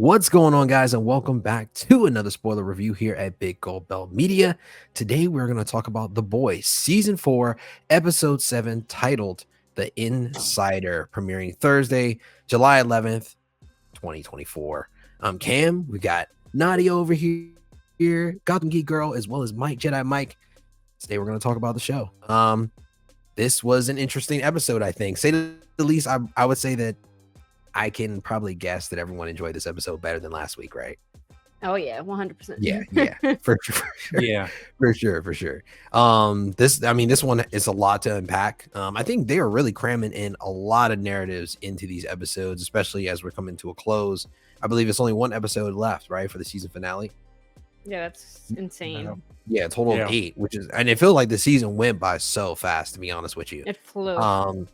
What's going on, guys, and welcome back to another spoiler review here at Big Gold Belt Media. Today, we're going to talk about The Boys Season 4, Episode 7, titled The Insider, premiering Thursday, July 11th, 2024. I'm Cam. We got Nadia over here, Gotham Geek Girl, as well as Mike, Jedi Mike. Today, we're going to talk about the show. This was an interesting episode, I think. Say the least, I would say that I can probably guess that everyone enjoyed this episode better than last week, right? Oh yeah, 100%. Yeah, for sure. Yeah, for sure. This one is a lot to unpack. I think they are really cramming in a lot of narratives into these episodes, especially as we're coming to a close. I believe it's only one episode left, right, for the season finale. Yeah, that's insane. Yeah, a total of 8, and it feels like the season went by so fast, to be honest with you. It flew.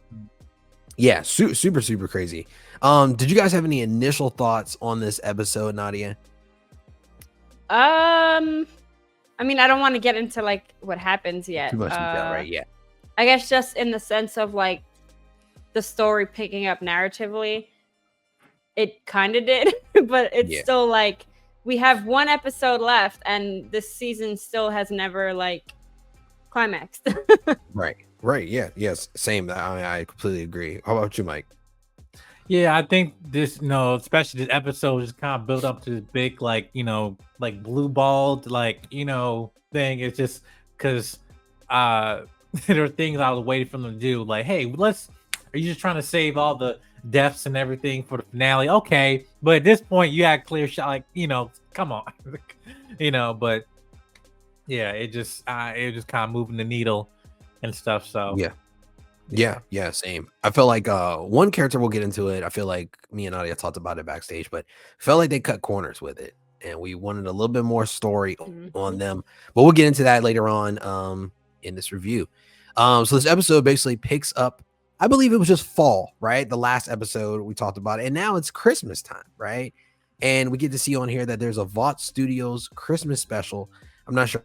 Yeah, super crazy. Did you guys have any initial thoughts on this episode, Nadia? I mean, I don't want to get into like what happens yet. Too much detail, right? Yeah. I guess just in the sense of like the story picking up narratively, it kind of did, but it's still like we have one episode left, and this season still has never like climaxed. Right. Yeah. Yes. Same. I completely agree. How about you, Mike? Yeah, I think this, especially this episode just kind of built up to this big, like blue balled, thing. It's just because there are things I was waiting for them to do. Like, hey, are you just trying to save all the deaths and everything for the finale? Okay. But at this point, you had a clear shot, come on. But yeah, it just kind of moving the needle and stuff. So yeah, same. I feel like one character, we'll get into it. I feel like me and Nadia talked about it backstage, but felt like they cut corners with it, and we wanted a little bit more story on them. But we'll get into that later on in this review. So this episode basically picks up, I believe it was just fall, right? The last episode we talked about it, and now it's Christmas time, right? And we get to see on here that there's a Vought Studios Christmas special. I'm not sure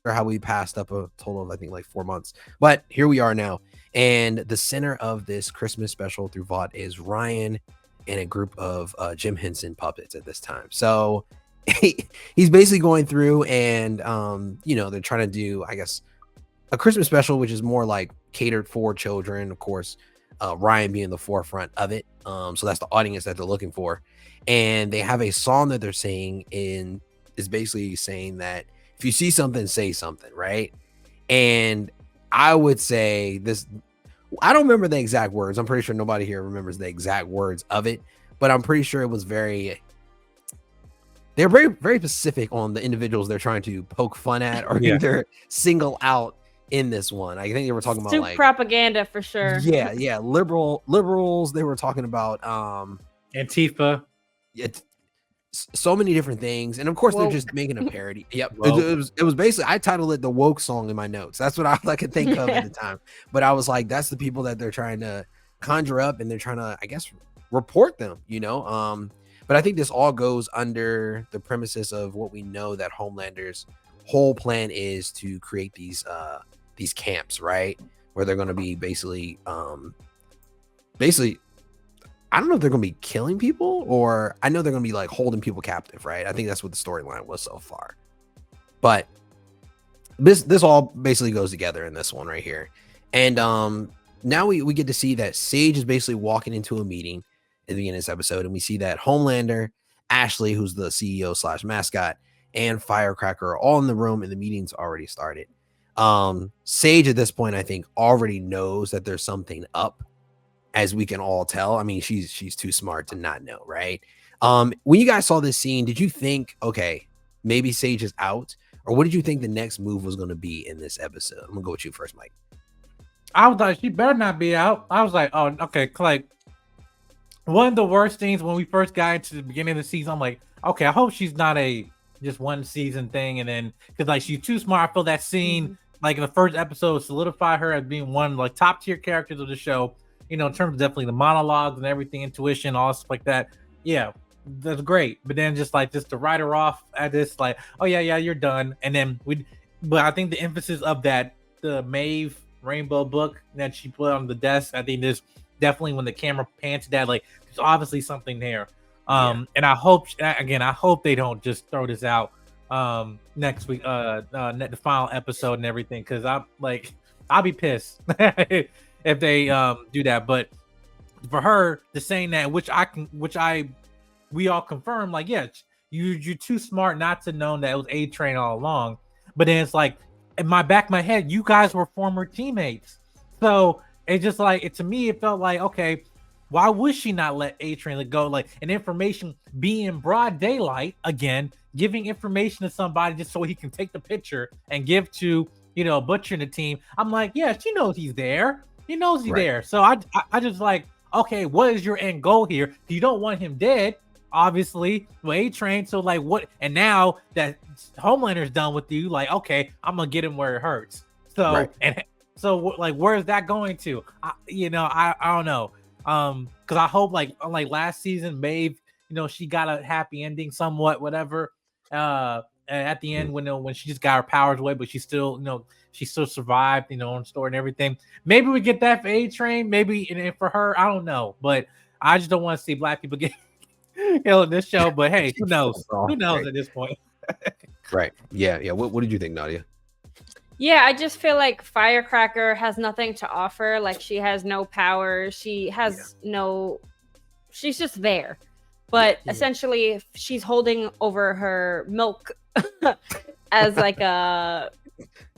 how we passed up a total of, I think, like 4 months, but here we are now. And the center of this Christmas special through Vought is Ryan and a group of Jim Henson puppets at this time. So he's basically going through and they're trying to do, I guess, a Christmas special, which is more like catered for children, of course, Ryan being the forefront of it. So that's the audience that they're looking for. And they have a song that they're singing is basically saying that if you see something, say something, right? And I would say this, I don't remember the exact words. I'm pretty sure nobody here remembers the exact words of it, but I'm pretty sure it was they're very, very specific on the individuals they're trying to poke fun at or either single out in this one. I think they were talking about like propaganda for sure. Yeah. Liberals. They were talking about Antifa. So many different things, and of course they're just making a parody. Yep. It was basically, I titled it the woke song in my notes. That's what I could think of at the time, but I was like, that's the people that they're trying to conjure up, and they're trying to, I guess, report them, but I think this all goes under the premises of what we know, that Homelander's whole plan is to create these camps, right, where they're going to be basically I don't know if they're going to be killing people, or I know they're going to be like holding people captive, right? I think that's what the storyline was so far. But this all basically goes together in this one right here. And now we get to see that Sage is basically walking into a meeting at the beginning of this episode, and we see that Homelander, Ashley, who's the CEO / mascot, and Firecracker are all in the room, and the meeting's already started. Sage at this point, I think, already knows that there's something up, as we can all tell. I mean, she's too smart to not know, right? When you guys saw this scene, did you think, okay, maybe Sage is out, or what did you think the next move was going to be in this episode? I'm gonna go with you first, Mike. I was like, she better not be out. I was like, oh, okay. Like, one of the worst things when we first got into the beginning of the season, I'm like, okay, I hope she's not a just one season thing, and then because like she's too smart. I feel that scene like in the first episode solidify her as being one like top tier characters of the show. In terms of definitely the monologues and everything, intuition, all stuff like that. Yeah, that's great. But then just to write her off at this, like, oh yeah, you're done. And then but I think the emphasis of the Maeve Rainbow book that she put on the desk, I think this definitely when the camera pans to that, like, there's obviously something there. And I hope they don't just throw this out next week, the final episode and everything, because I'll be pissed if they do that. But for her to saying that, we all confirm, like, yeah, you're too smart not to know that it was A-Train all along. But then it's like, in my back of my head, you guys were former teammates. So it's just like, to me, it felt like, okay, why would she not let A-Train go? Like, an information be in broad daylight, again, giving information to somebody just so he can take the picture and give to, Butcher and the team. I'm like, yeah, she knows he's there. He knows he's there. So I just like, okay, what is your end goal here? You don't want him dead, obviously, with A-Train. So like, what? And now that Homelander's done with you, like, okay, I'm gonna get him where it hurts. So and so like, where is that going to? I don't know. Because I hope like last season, Maeve, she got a happy ending, somewhat, whatever. At the end, when she just got her powers away, but she still, she still survived, on story and everything. Maybe we get that for A-Train, maybe, and for her, I don't know. But I just don't want to see black people get killed in this show. But hey, who knows? Who knows at this point? Right. Yeah. What did you think, Nadia? Yeah, I just feel like Firecracker has nothing to offer. Like, she has no power. She has she's just there. But essentially, she's holding over her milk as like a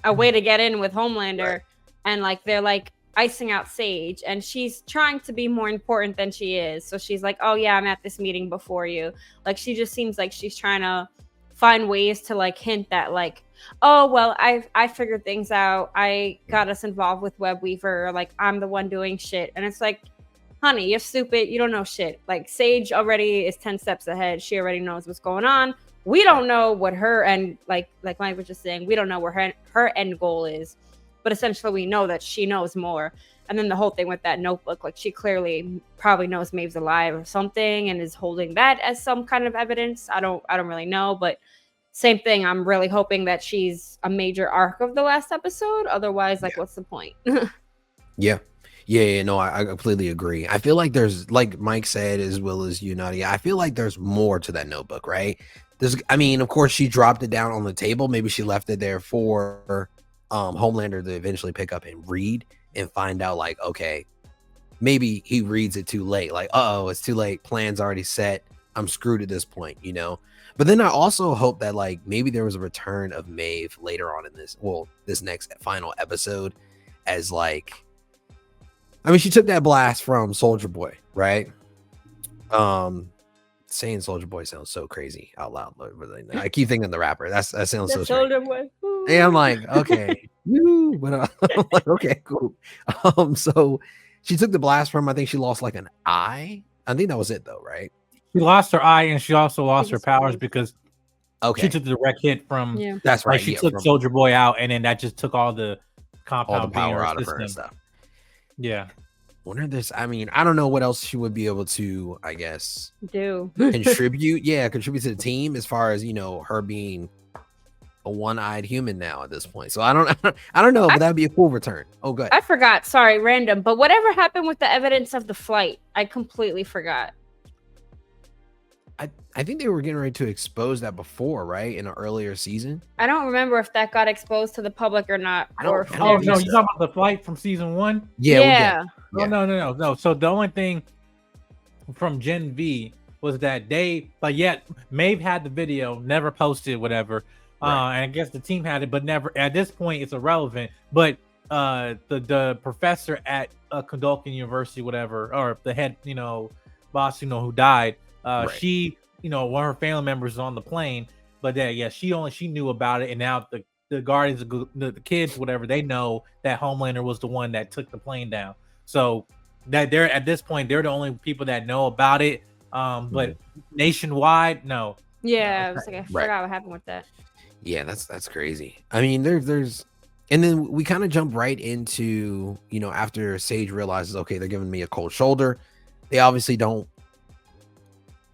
way to get in with Homelander. And like, they're like icing out Sage, and she's trying to be more important than she is. So she's like, oh yeah, I'm at this meeting before you. Like, she just seems like she's trying to find ways to like hint that like, oh well, I figured things out, I got us involved with Webweaver, like I'm the one doing shit. And it's like, honey, you're stupid, you don't know shit. Like, Sage already is 10 steps ahead. She already knows what's going on. We don't know what her end, like Mike was just saying, we don't know where her end goal is, but essentially we know that she knows more. And then the whole thing with that notebook, like, she clearly probably knows Maeve's alive or something and is holding that as some kind of evidence. I don't really know, but same thing. I'm really hoping that she's a major arc of the last episode. Otherwise, like, what's the point? Yeah, no, I completely agree. I feel like there's, like Mike said, as well as you, Nadia, I feel like there's more to that notebook, right? Of course, she dropped it down on the table. Maybe she left it there for Homelander to eventually pick up and read and find out, like, okay, maybe he reads it too late. Like, it's too late. Plan's already set. I'm screwed at this point, But then I also hope that, like, maybe there was a return of Maeve later on in this next final episode, as like, she took that blast from Soldier Boy, right? Saying Soldier Boy sounds so crazy out loud. I keep thinking the rapper. That sounds so Soldier strange. Boy. And I'm like, okay, but I'm like, okay, cool. So she took the blast from. I think she lost like an eye. I think that was it, though, right? She lost her eye, and she also lost her powers because she took the direct hit from. Yeah. That's right. Like, she took Soldier Boy out, and then that just took all the compound power out of her and stuff. Yeah. Wonder this. I don't know what else she would be able to, I guess, do contribute. Contribute to the team, as far as her being a one-eyed human now at this point. So I don't know, but that would be a cool return. Oh, good. I forgot. Sorry, random. But whatever happened with the evidence of the flight? I completely forgot. I think they were getting ready to expose that before, right? In an earlier season. I don't remember if that got exposed to the public or not. No, you talking about the flight from season 1? Yeah. No. So the only thing from Gen V was that Maeve had the video, never posted, whatever. And I guess the team had it, but never. At this point, it's irrelevant. But the professor at Kondokan University, whatever, or the head, boss, who died. She, one of her family members is on the plane, but she knew about it, and now the guardians, the kids, whatever, they know that Homelander was the one that took the plane down. So that they're at this point, they're the only people that know about it. But nationwide, no. Yeah, I was like, I forgot what happened with that. Yeah, that's crazy. There's, and then we kind of jump right into, after Sage realizes, okay, they're giving me a cold shoulder. They obviously don't.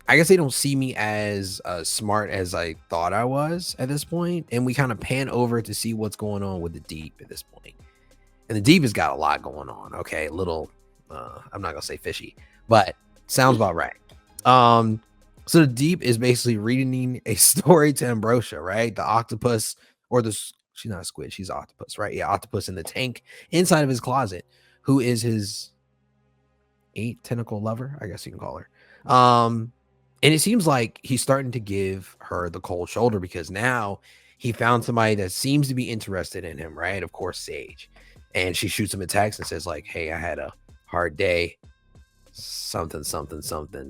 I guess they don't see me as smart as I thought I was at this point. And we kind of pan over to see what's going on with the Deep at this point. And the Deep has got a lot going on. Okay, I'm not gonna say fishy, but sounds about right. So the Deep is basically reading a story to Ambrosia, right? The octopus, or she's not a squid, she's an octopus, right? Yeah, octopus in the tank inside of his closet, who is his 8 tentacle lover, I guess you can call her. And it seems like he's starting to give her the cold shoulder because now he found somebody that seems to be interested in him, right? Of course, Sage. And she shoots him a text and says, like, hey, I had a hard day. Something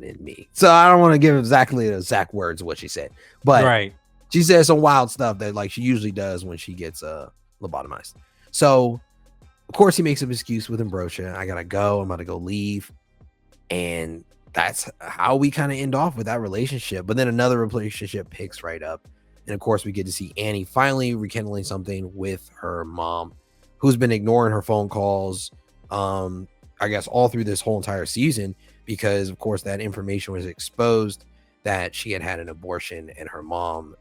in me. So I don't want to give exactly the exact words of what she said, but she said some wild stuff that like she usually does when she gets lobotomized. So of course he makes an excuse with Ambrosia. I gotta go. I'm about to go leave, and that's how we kind of end off with that relationship. But then another relationship picks right up, and of course we get to see Annie finally rekindling something with her mom, who's been ignoring her phone calls. I guess all through this whole entire season, because of course that information was exposed that she had an abortion, and her mom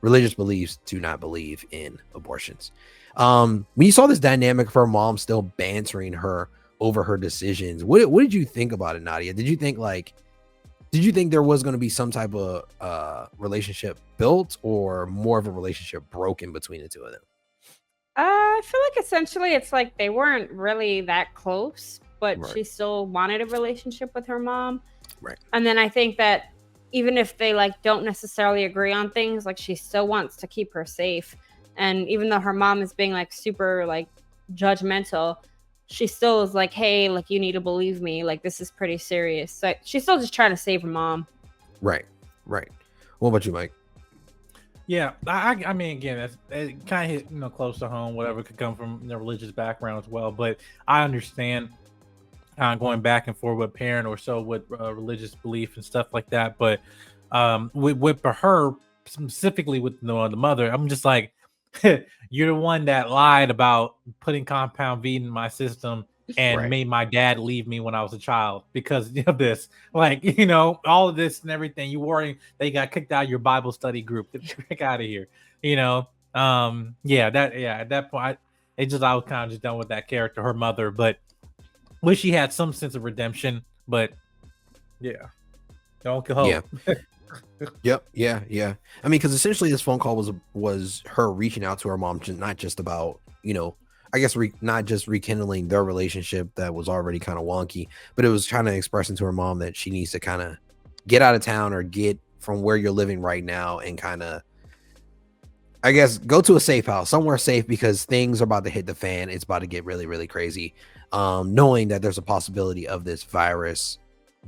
religious beliefs do not believe in abortions. When you saw this dynamic of her mom still bantering her over her decisions, what did you think about it, Nadia? Did you think there was going to be some type of relationship built, or more of a relationship broken between the two of them? I feel like essentially it's like they weren't really that close, but she still wanted a relationship with her mom. Right. And then I think that even if they like don't necessarily agree on things, like she still wants to keep her safe. And even though her mom is being like super like judgmental, she still is like, hey, like you need to believe me. Like this is pretty serious. So she's still just trying to save her mom. Right. What about you, Mike? Yeah, I mean, again, it kind of hit close to home. Whatever could come from the religious background as well, but I understand going back and forth with parent or so with religious belief and stuff like that. But with her specifically with the mother, I'm just like, you're the one that lied about putting compound V in my system and made my dad leave me when I was a child because of this. Like, all of this and everything. You worrying they got kicked out of your Bible study group. Get the heck out of here. At that point, I was kind of just done with that character, her mother, but wish she had some sense of redemption. But yeah, don't hope. Yeah. Yeah. I mean, because essentially this phone call was her reaching out to her mom, not just about, I guess not just rekindling their relationship that was already kind of wonky, but it was kind of expressing to her mom that she needs to kind of get out of town or get from where you're living right now and kind of, I guess, go to a safe house, somewhere safe, because things are about to hit the fan. It's about to get really, really crazy. Knowing that there's a possibility of this virus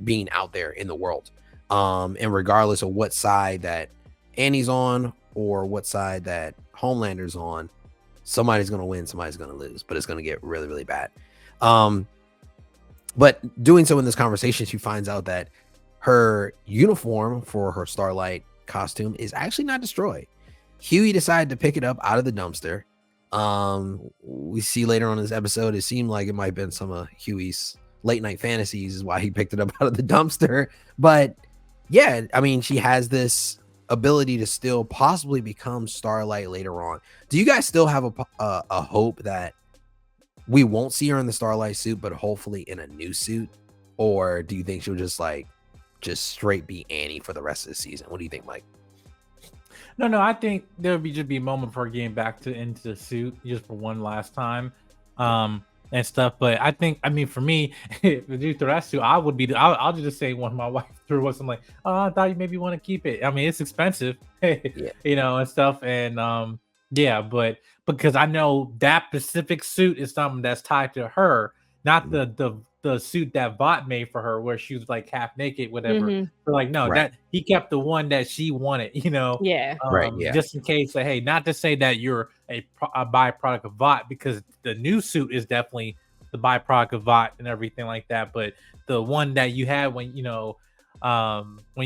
being out there in the world. And regardless of what side that Annie's on or what side that Homelander's on, somebody's going to win, somebody's going to lose, but it's going to get really, really bad. But doing so in this conversation, she finds out that her uniform for her Starlight costume is actually not destroyed. Hughie decided to pick it up out of the dumpster. We see later on in this episode, it seemed like it might have been some of Hughie's late night fantasies is why he picked it up out of the dumpster. But yeah, I mean, she has this ability to still possibly become Starlight later on. Do you guys still have a hope that we won't see her in the Starlight suit, but hopefully in a new suit? Or do you think she'll just straight be Annie for the rest of the season? What do you think, Mike? No, I think there'll just be a moment for her getting back into the suit just for one last time. And stuff, but I mean, for me, if you throw that suit, I'll just say when my wife threw us, I'm like, oh, I thought you maybe want to keep it. I mean, it's expensive, and stuff, and but because I know that specific suit is something that's tied to her, not the suit that Vought made for her, where she was like half naked, whatever. So like, no, that he kept the one that she wanted, just in case. Like, hey, not to say that you're a byproduct of Vought, because the new suit is definitely the byproduct of Vought and everything like that. But the one that you had when you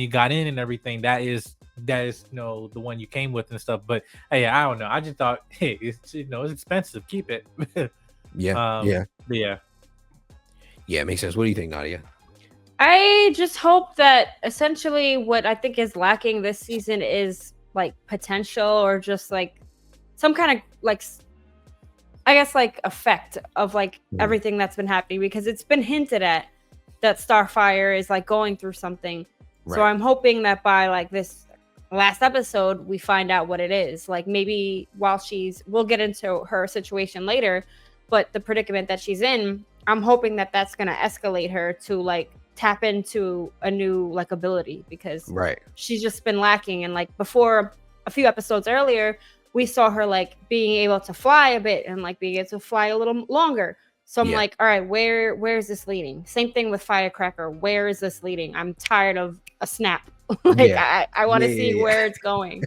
got in and everything, that is the one you came with and stuff. But hey, I don't know. I just thought, hey, it's expensive. Keep it. Yeah, it makes sense. What do you think, Nadia? I just hope that essentially what I think is lacking this season is like potential, or just like some kind of like, I guess, like effect of like everything that's been happening, because it's been hinted at that Starfire is like going through something, So I'm hoping that by like this last episode, we find out what it is. Like maybe while we'll get into her situation later, but the predicament that she's in, I'm hoping that that's going to escalate her to like tap into a new like ability, because she's just been lacking. And like before, a few episodes earlier, we saw her like being able to fly a bit and like being able to fly a little longer. So I'm like, all right, where is this leading? Same thing with Firecracker. Where is this leading? I'm tired of a snap. I want to see where it's going.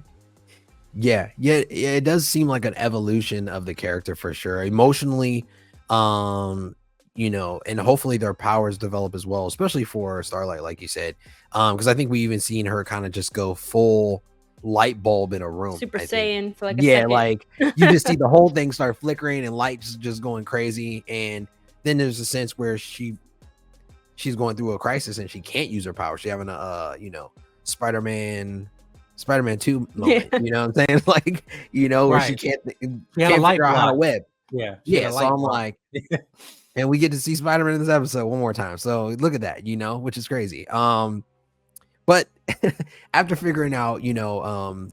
It does seem like an evolution of the character for sure. Emotionally, you know, and hopefully their powers develop as well, especially for Starlight, like you said. Because I think we even seen her kind of just go full light bulb in a room. Super Saiyan for like a second. Like you just see the whole thing start flickering and lights just going crazy. And then there's a sense where she's going through a crisis and she can't use her power. She's having a Spider-Man 2 moment. You know what I'm saying? Like, you know, where she can't figure out how to web. So I'm like, and we get to see Spider-Man in this episode one more time. So look at that, you know, which is crazy. But after figuring out, having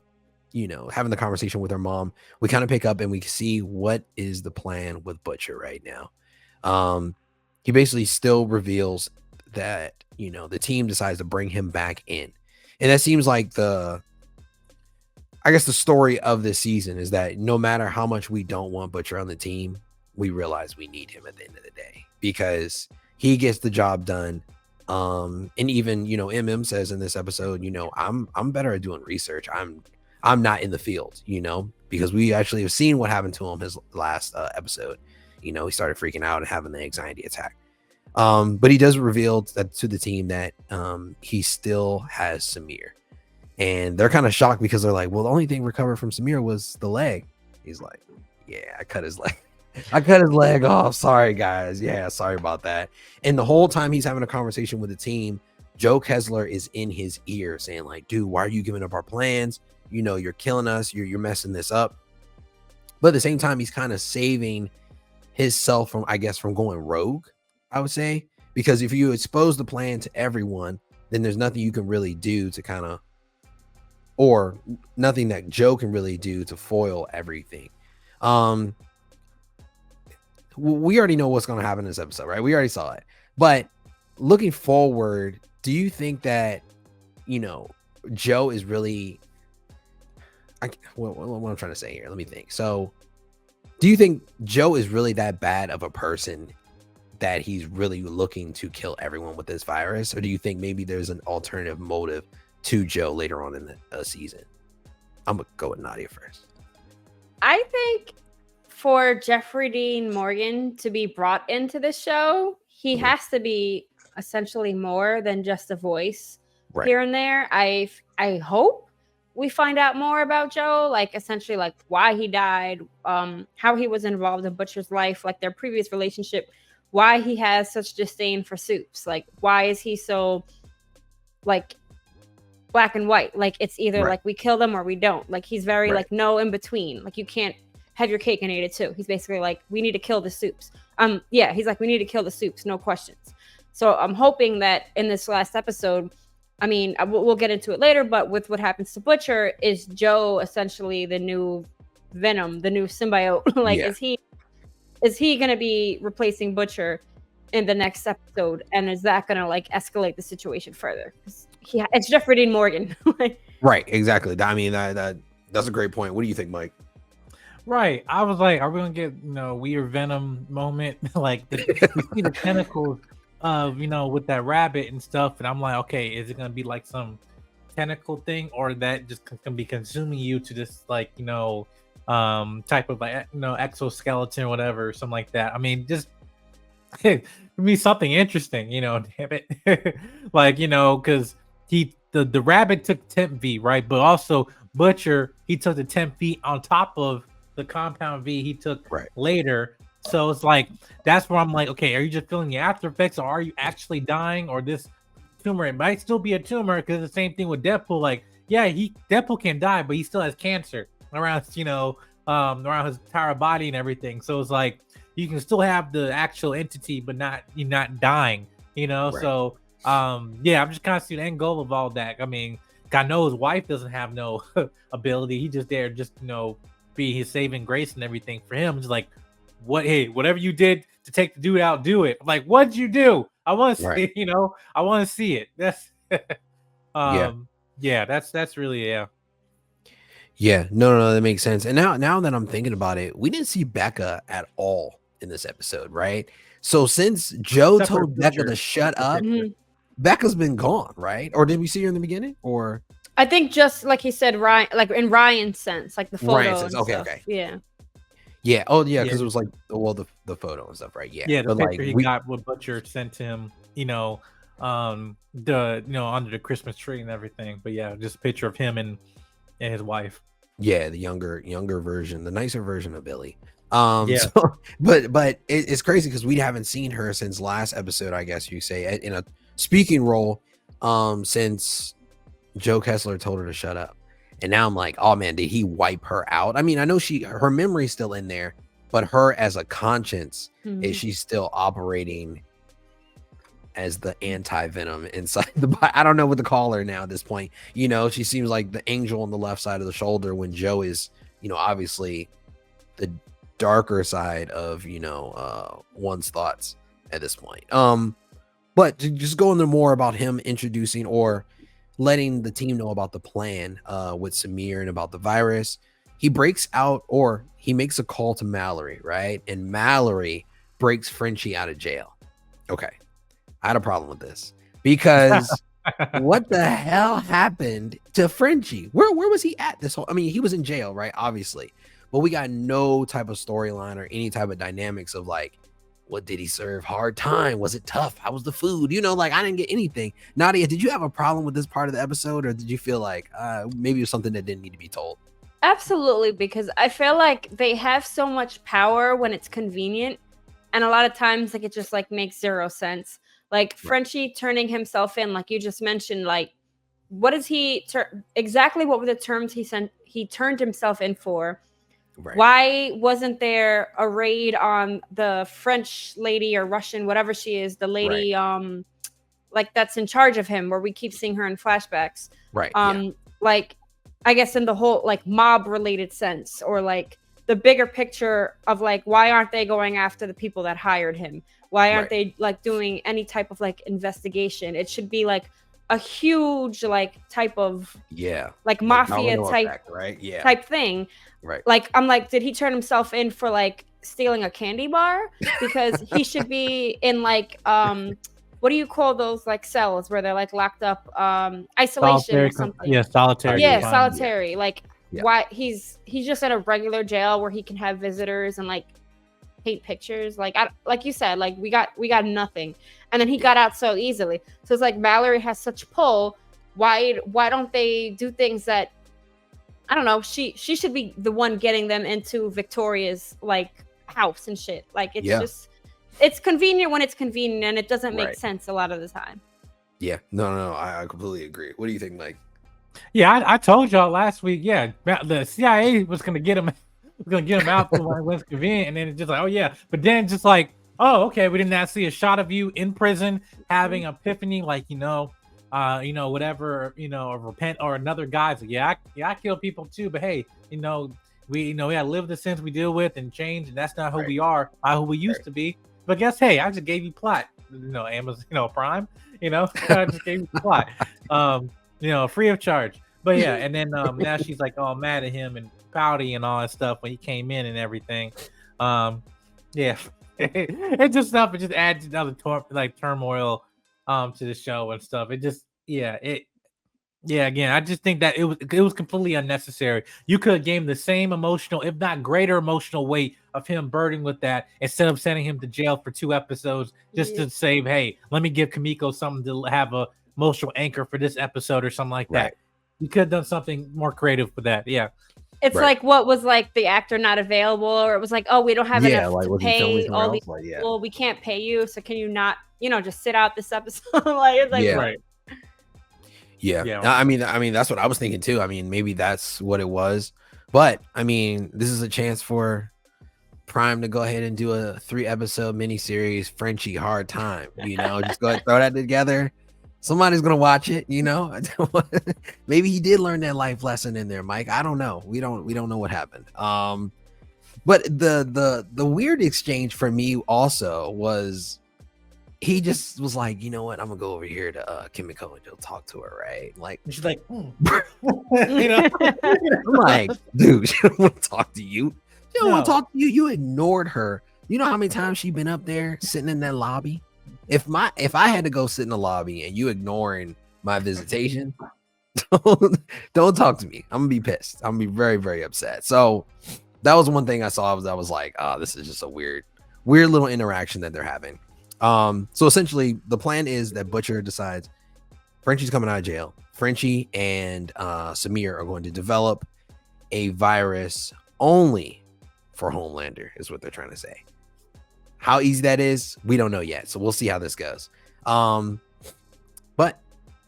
the conversation with her mom, we kind of pick up and we see what is the plan with Butcher right now. He basically still reveals that, the team decides to bring him back in. And that seems like the story of this season is that no matter how much we don't want Butcher on the team, we realize we need him at the end of the day because he gets the job done. And even, MM says in this episode, I'm better at doing research. I'm not in the field, because we actually have seen what happened to him his last episode. He started freaking out and having the anxiety attack. But he does reveal that to the team that he still has Samir. And they're kind of shocked because they're like, well, the only thing recovered from Samir was the leg. He's like, yeah, I cut his leg. I cut his leg off. Sorry, guys. Yeah, sorry about that. And the whole time he's having a conversation with the team, Joe Kessler is in his ear saying like, dude, why are you giving up our plans? You're killing us. You're messing this up. But at the same time, he's kind of saving himself from going rogue, I would say, because if you expose the plan to everyone, then there's nothing you can really do to or nothing that Joe can really do to foil everything. We already know what's going to happen in this episode, right? We already saw it. But looking forward, do you think that, Joe is really... what I'm trying to say here? Let me think. So, do you think Joe is really that bad of a person that he's really looking to kill everyone with this virus? Or do you think maybe there's an alternative motive to Joe later on in the season? I'm going to go with Nadia first. I think... for Jeffrey Dean Morgan to be brought into the show, he has to be essentially more than just a voice here and there. I hope we find out more about Joe, like essentially like why he died, how he was involved in Butcher's life, like their previous relationship, why he has such disdain for soups, like why is he so like black and white, like it's either like we kill them or we don't, like he's very like no in between, like you can't have your cake and eat it too. He's basically like, we need to kill the soups. He's like, we need to kill the soups, no questions. So I'm hoping that in this last episode, I mean, we'll get into it later, but with what happens to Butcher, is Joe essentially the new Venom, the new symbiote? Like, is he going to be replacing Butcher in the next episode? And is that going to like escalate the situation further? It's Jeffrey Dean Morgan. Right, exactly. I mean, that's a great point. What do you think, Mike? Right. I was like, are we gonna get weird Venom moment? Like we see the tentacles of with that rabbit and stuff, and I'm like, okay, is it gonna be like some tentacle thing, or that just can be consuming you to this like type of like exoskeleton or whatever, or something like that? I mean, just it be something interesting, damn it. Like, because the rabbit took temp V, right? But also Butcher, he took the temp V on top of the compound V he took later. So it's like, that's where I'm like, okay, are you just feeling the after effects, or are you actually dying? Or this tumor, it might still be a tumor, because the same thing with Deadpool. Like, yeah, Deadpool can die, but he still has cancer around around his entire body and everything. So it's like, you can still have the actual entity, but you're not dying, So Yeah, I'm just kind of seeing the end goal of all that. I mean, I know his wife doesn't have no ability. He just there, just be his saving grace and everything for him. It's like, whatever you did to take the dude out, do it. I'm like, what did you do? I want to see, I want to see it. That's, yeah, that's really Yeah, no, that makes sense. And now that I'm thinking about it, we didn't see Becca at all in this episode, right? So since Joe told Becca to shut up, Becca's been gone, right? Or did we see her in the beginning? Or I think just like he said, Ryan, like in Ryan's sense, like the photo. Ryan says, okay. Yeah. Oh, yeah, because it was like, well, the photo and stuff, right? Yeah. Yeah, the but picture he got what Butcher sent to him, under the Christmas tree and everything. But yeah, just a picture of him and his wife. Yeah, the younger version, the nicer version of Billy. So, but it's crazy because we haven't seen her since last episode, I guess you say, in a speaking role, since Joe Kessler told her to shut up. And now I'm like, oh man, did he wipe her out? I mean, I know her memory's still in there, but her as a conscience, is she still operating as the anti-venom inside the body? I don't know what to call her now at this point. She seems like the angel on the left side of the shoulder when Joe is, obviously the darker side of, one's thoughts at this point. But to just go into more about him introducing or letting the team know about the plan with Samir and about the virus, he breaks out, or he makes a call to Mallory, right? And Mallory breaks Frenchie out of jail. Okay. I had a problem with this because what the hell happened to Frenchie? Where was he at this whole? I mean, he was in jail, right? Obviously, but we got no type of storyline or any type of dynamics of like, what did he serve? Hard time? Was it tough? How was the food? Like I didn't get anything. Nadia, did you have a problem with this part of the episode, or did you feel like maybe it was something that didn't need to be told? Absolutely, because I feel like they have so much power when it's convenient, and a lot of times like it just like makes zero sense. Like Frenchie turning himself in, like you just mentioned, like what is he exactly? What were the terms he turned himself in for? Right. Why wasn't there a raid on the French lady or Russian, whatever she is, the lady like that's in charge of him, where we keep seeing her in flashbacks? Right. Like I guess in the whole like mob related sense, or like the bigger picture of like why aren't they going after the people that hired him? Why aren't they like doing any type of like investigation? It should be like a huge like type of like mafia type type thing. Right. Like I'm like, did he turn himself in for like stealing a candy bar? Because he should be in like what do you call those like cells where they're like locked up, isolation solitary, or something? Yeah, solitary. Yeah, solitary. Yeah. Like why he's just at a regular jail where he can have visitors and like paint pictures. Like like you said, like we got nothing, and then he got out so easily. So it's like Mallory has such pull. Why don't they do things that, I don't know, she should be the one getting them into Victoria's like house and shit. Like it's just, it's convenient when it's convenient, and it doesn't make sense a lot of the time. Yeah, no, I completely agree. What do you think, Mike? Yeah, I told y'all last week. Yeah, the CIA was gonna get him out when it was convenient, and then it's just like, oh yeah, but then just like, oh okay, we did not see a shot of you in prison having epiphany, like whatever, or repent, or another guy's like, I kill people too, but hey, we gotta live the sins we deal with and change, and that's not who we are, who we used to be. But guess, hey, I just gave you plot, Amazon, Prime, I just gave you plot, free of charge. But yeah, and then now she's like all mad at him and pouty and all that stuff when he came in and everything. It just adds another turmoil to the show and stuff. It just again, I just think that it was completely unnecessary. You could have gave him the same emotional, if not greater emotional weight of him burdened with that, instead of sending him to jail for 2 episodes just to save, hey, let me give Kimiko something to have a emotional anchor for this episode or something like that. You could have done something more creative with that. Yeah. It's like, what was like the actor not available, or it was like, oh, we don't have enough to pay all these people. We can't pay you, so can you not, just sit out this episode? Right. Yeah. I mean, that's what I was thinking too. I mean, maybe that's what it was. But I mean, this is a chance for Prime to go ahead and do a 3-episode miniseries, Frenchie Hard Time. Just go ahead and throw that together Somebody's gonna watch it, you know. Maybe he did learn that life lesson in there, Mike. I don't know. We don't know what happened. But the weird exchange for me also was he just was like, you know what, I'm gonna go over here to Kimiko and talk to her, right? Like she's like, you know, I'm like, dude, she don't want to talk to you. She don't want to talk to you. You ignored her. You know how many times she been up there sitting in that lobby? If I had to go sit in the lobby and you ignoring my visitation, don't talk to me. I'm gonna be pissed. I'm gonna be very, very upset. So that was one thing I saw. I was like, oh, this is just a weird little interaction that they're having. So essentially the plan is that Butcher decides Frenchie's coming out of jail. Frenchie and Samir are going to develop a virus only for Homelander, is what they're trying to say. How easy that is, we don't know yet. So we'll see how this goes. But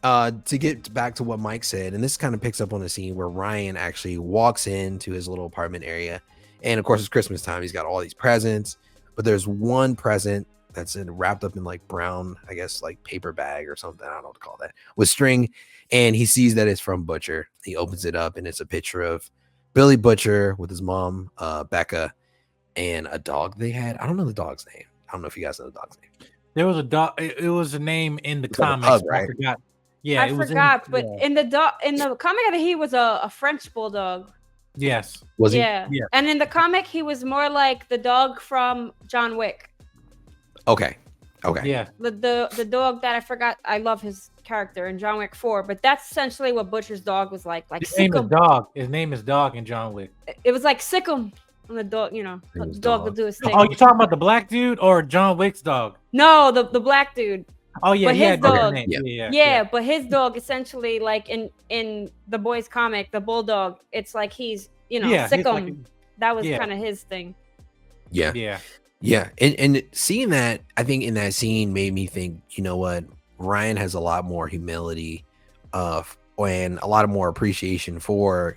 to get back to what Mike said, and this kind of picks up on the scene where Ryan actually walks into his little apartment area. And of course, it's Christmas time. He's got all these presents, but there's one present that's wrapped up in like brown, I guess, like paper bag or something. I don't know what to call that, with string. And he sees that it's from Butcher. He opens it up and it's a picture of Billy Butcher with his mom, Becca, and a dog they had. I don't know the dog's name. I don't know if you guys know the dog's name. There was a dog. It was a name in the comics. Pug, right? I forgot. Yeah, I forgot. But in the comic, I think he was a French bulldog. Yes. Was he? Yeah. And in the comic, he was more like the dog from John Wick. Okay. Yeah. The dog that I forgot. I love his character in John Wick 4, but that's essentially what Butcher's dog was like. Like his name is Dog. His name is Dog in John Wick. It was like Sickum. And the dog, you know, the dog will do his thing. Oh, you talking about the black dude or John Wick's dog? No, the black dude. Oh yeah, but his dog. Yeah, but his dog essentially, like in the boys comic, the bulldog, it's like he's, you know, Sickum. That was kind of his thing. Yeah. And seeing that, I think in that scene made me think, you know what, Ryan has a lot more humility and a lot of more appreciation for,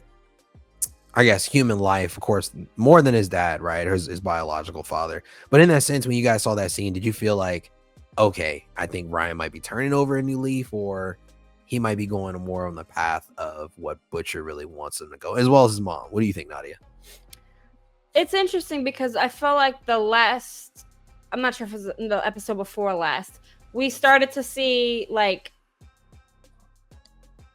I guess, human life, of course, more than his dad, right? Or his biological father. But in that sense, when you guys saw that scene, did you feel like, okay, I think Ryan might be turning over a new leaf, or he might be going more on the path of what Butcher really wants him to go, as well as his mom? What do you think, Nadia? It's interesting because I felt like I'm not sure if it was in the episode before last, we started to see like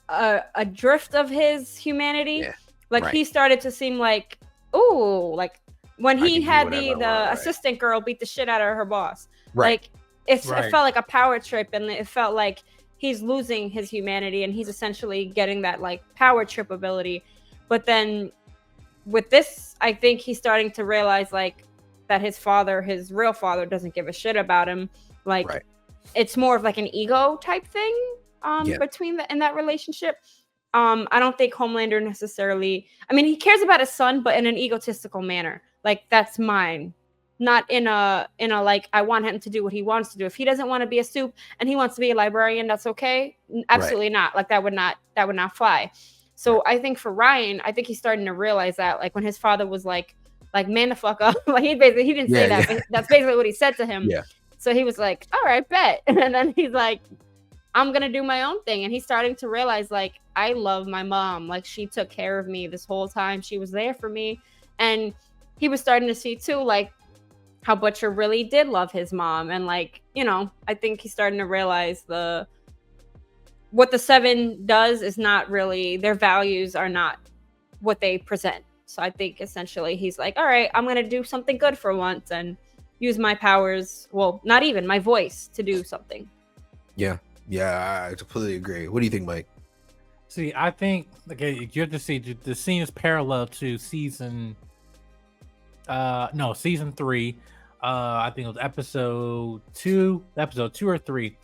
a drift of his humanity. Yeah. Like he started to seem like, ooh, like when he had the assistant girl beat the shit out of her boss. Right. Like it felt like a power trip, and it felt like he's losing his humanity and he's essentially getting that like power trip ability. But then with this, I think he's starting to realize like that his real father doesn't give a shit about him. Like it's more of like an ego type thing between in that relationship. I don't think Homelander necessarily, I mean, he cares about his son, but in an egotistical manner. Like, that's mine. Not in a like, I want him to do what he wants to do. If he doesn't want to be a soup and he wants to be a librarian, that's okay. Absolutely not. Like, that would not fly. So I think for Ryan, I think he's starting to realize that, like, when his father was like, man the fuck up. Like, he didn't say that, but that's basically what he said to him. Yeah. So he was like, all right, bet. And then he's like, I'm going to do my own thing. And he's starting to realize, like, I love my mom. Like, she took care of me this whole time. She was there for me. And he was starting to see, too, like, how Butcher really did love his mom. And, like, you know, I think he's starting to realize what the Seven does is not really, their values are not what they present. So I think, essentially, he's like, all right, I'm going to do something good for once and use my powers, well, not even, my voice to do something. Yeah, I completely agree. What do you think, Mike? See, I think, okay, you have to see, the scene is parallel to season 3. I think it was episode 2 or 3,